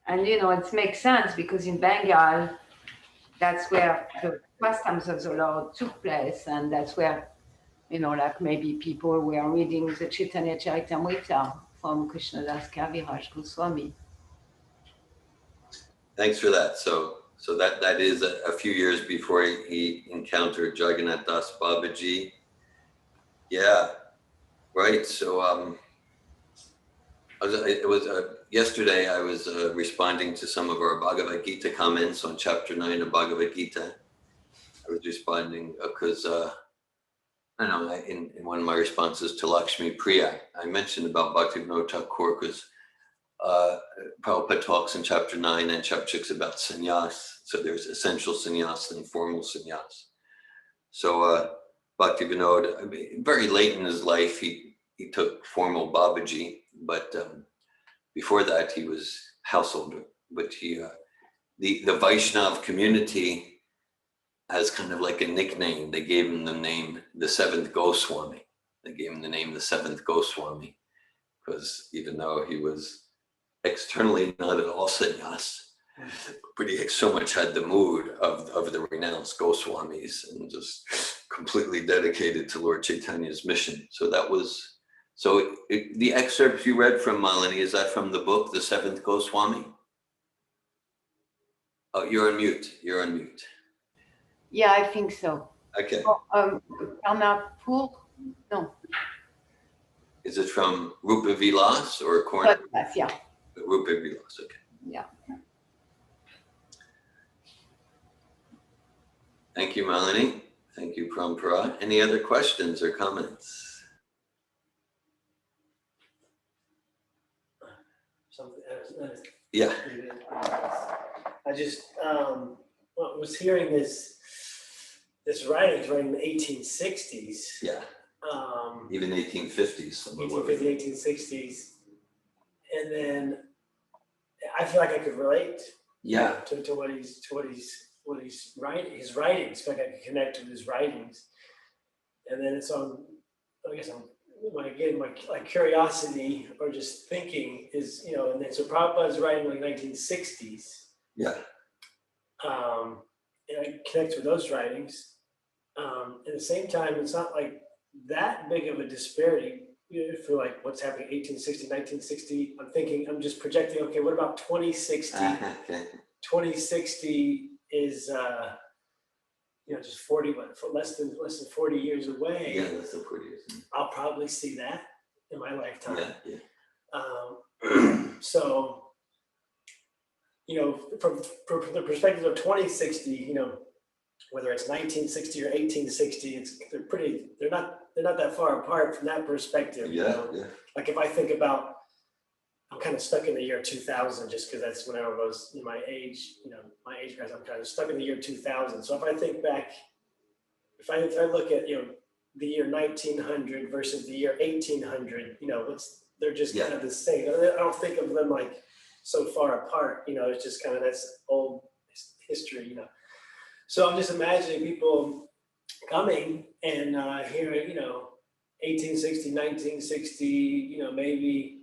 And it makes sense because in Bengal, that's where the pastimes of the Lord took place, and that's where, like maybe people were reading the Chaitanya Charitamrita from Krishnadas Kaviraj Goswami.
Thanks for that. So that is a few years before he encountered Jagannath Das Babaji. Yeah, right. So yesterday I was responding to some of our Bhagavad Gita comments on chapter 9 of Bhagavad Gita. I was responding because in one of my responses to Lakshmi Priya, I mentioned about Bhaktivinoda Thakur because Prabhupada talks in chapter 9 and chapter 6 about sannyas. So there's essential sannyas and formal sannyas. So Bhaktivinoda, very late in his life, he took formal Babaji, but before that he was householder. But the Vaishnav community has kind of like a nickname. They gave him the name the Seventh Goswami. They gave him the name the Seventh Goswami because even though he was externally not at all sannyas, but he so much had the mood of the renounced Goswamis and just completely dedicated to Lord Chaitanya's mission. So that was, the excerpts you read from Malini, is that from the book, The Seventh Goswami? Oh, you're on mute.
Yeah, I think so.
Okay.
Karnapur? No.
Is it from Rupa Vilas or Corner?
Yeah.
Rupa Vilas, okay.
Yeah.
Thank you, Malini. Thank you, Prampara. Any other questions or comments? Yeah.
I just was hearing this writings right in the 1860s.
Yeah. Even 1850s.
1850s, 1860s. And then I feel like I could relate.
Yeah.
To what he's writing, his writings. I feel like I could connect with his writings. And then it's on, I guess my curiosity or just thinking is, and then so Prabhupada's writing like 1960s.
Yeah.
and I connect with those writings. At the same time, it's not like that big of a disparity for like what's happening 1860, 1960. I'm just projecting, okay, what about 2060?
Okay.
2060 is just 40, less than 40 years away.
Yeah, less than 40 years.
I'll probably see that in my lifetime.
Yeah.
So, from the perspective of 2060, whether it's 1960 or 1860, they're not that far apart from that perspective.
Yeah.
Like if I think about, I'm kind of stuck in the year 2000 just because that's when I was in my age, my age guys, I'm kind of stuck in the year 2000. So if I think back, if I look at, the year 1900 versus the year 1800, they're just kind of the same. I don't think of them like so far apart, it's just kind of that's old history, So I'm just imagining people coming and hearing, 1860, 1960, maybe,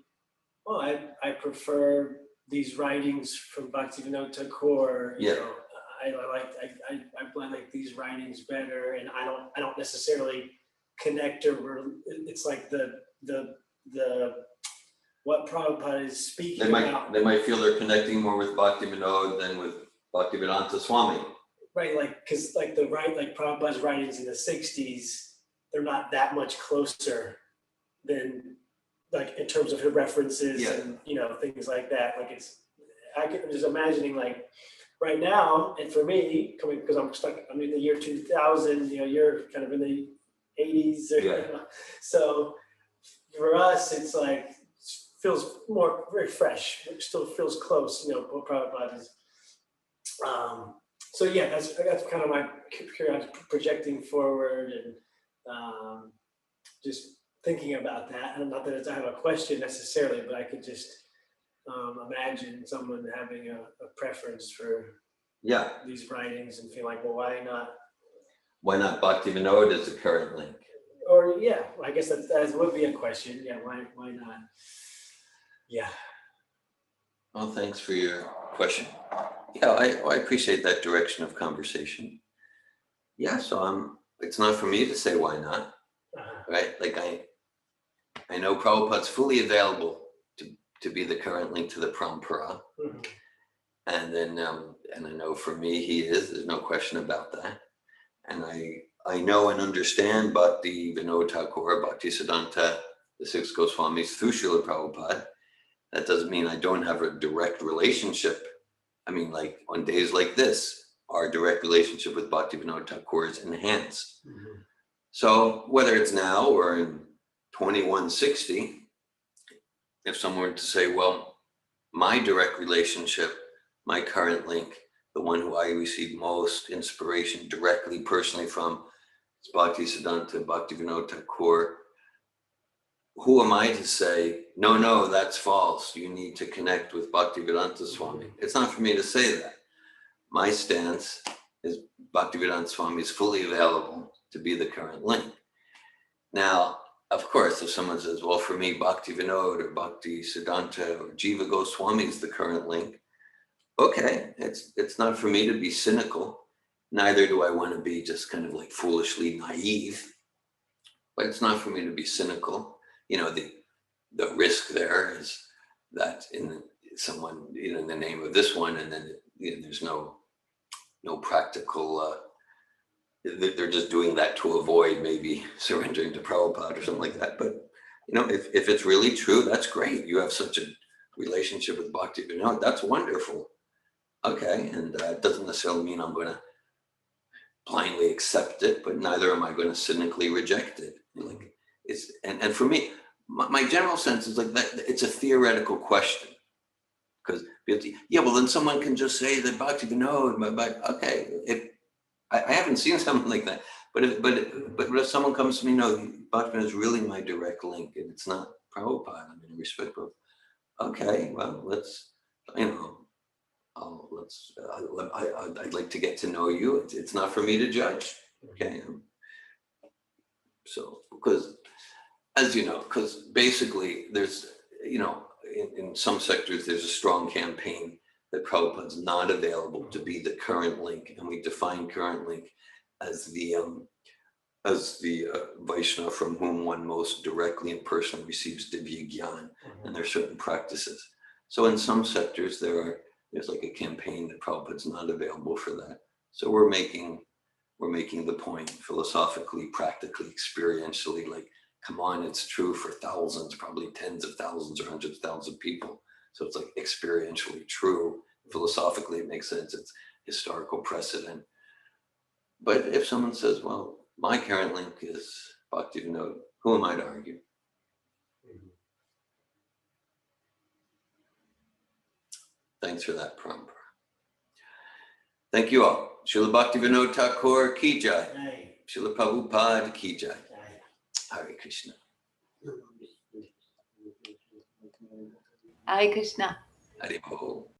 I prefer these writings from Bhaktivinoda Thakur. I like these writings better, and I don't necessarily connect or it's like the what Prabhupada is speaking about.
They might feel they're connecting more with Bhaktivinoda than with Bhaktivedanta Swami.
Right, because Prabhupada's writings in the 60s, they're not that much closer than like in terms of references and things like that. Like I'm just imagining like right now, and for me, because I'm in the year 2000, you're kind of in the 80s. So for us, it's like, feels very fresh. It still feels close, what Prabhupada is. So yeah, that's kind of my curiosity, projecting forward and just thinking about that. And not that I have a question necessarily, but I could just imagine someone having a preference for these writings and feel like, well, why not?
Why not Bhaktivinoda as the current link?
Or I guess that would be a question. Yeah, why not? Yeah.
Well, thanks for your question. Yeah, I appreciate that direction of conversation. Yeah, so it's not for me to say why not, right? Like I know Prabhupada's fully available to be the current link to the Parampara. And then, and I know for me he is, there's no question about that. And I know and understand Bhaktivinoda Thakur, Bhaktisiddhanta, the six Goswamis through Srila Prabhupada. That doesn't mean I don't have a direct relationship. I mean, like on days like this, our direct relationship with Bhaktivinoda Thakur is enhanced. So whether it's now or in 2160, if someone were to say, well, my direct relationship, my current link, the one who I receive most inspiration directly, personally from, is Bhaktisiddhanta, Bhaktivinoda Thakur. Who am I to say, no, that's false. You need to connect with Bhaktivedanta Swami. It's not for me to say that. My stance is Bhaktivedanta Swami is fully available to be the current link. Now, of course, if someone says, well, for me, Bhaktivinoda or Bhaktisiddhanta or Jiva Goswami is the current link, okay, it's not for me to be cynical. Neither do I want to be just kind of like foolishly naive, but it's not for me to be cynical. The risk there is that someone, in the name of this one, and then there's no practical, they're just doing that to avoid maybe surrendering to Prabhupada or something like that. But, if it's really true, that's great. You have such a relationship with Bhaktivinoda, that's wonderful. Okay, and it doesn't necessarily mean I'm going to blindly accept it, but neither am I going to cynically reject it. Like and for me, my general sense is like that it's a theoretical question, because well, then someone can just say that Bhaktivinoda, but okay, I haven't seen someone like that, but if someone comes to me, no, Bhaktivinoda is really my direct link, and it's not Prabhupada. I mean, respectful. Okay, well, let's I'd like to get to know you. It's not for me to judge. Okay, so because basically there's in some sectors there's a strong campaign that Prabhupada's not available to be the current link, and we define current link as the Vaishnava from whom one most directly and personally receives Divya Gyan, and there are certain practices. So in some sectors there's like a campaign that Prabhupada's not available for that. So we're making the point philosophically, practically, experientially, like, come on, it's true for thousands, probably tens of thousands or hundreds of thousands of people. So it's like experientially true. Philosophically, it makes sense. It's historical precedent. But if someone says, well, my current link is Bhaktivinoda, who am I to argue? Thanks for that, Prabhupada. Thank you all. Srila Bhaktivinoda Thakur ki jai. Srila Prabhupada ki jai. Hare Krishna.
Hare Krishna.
Hare Bol.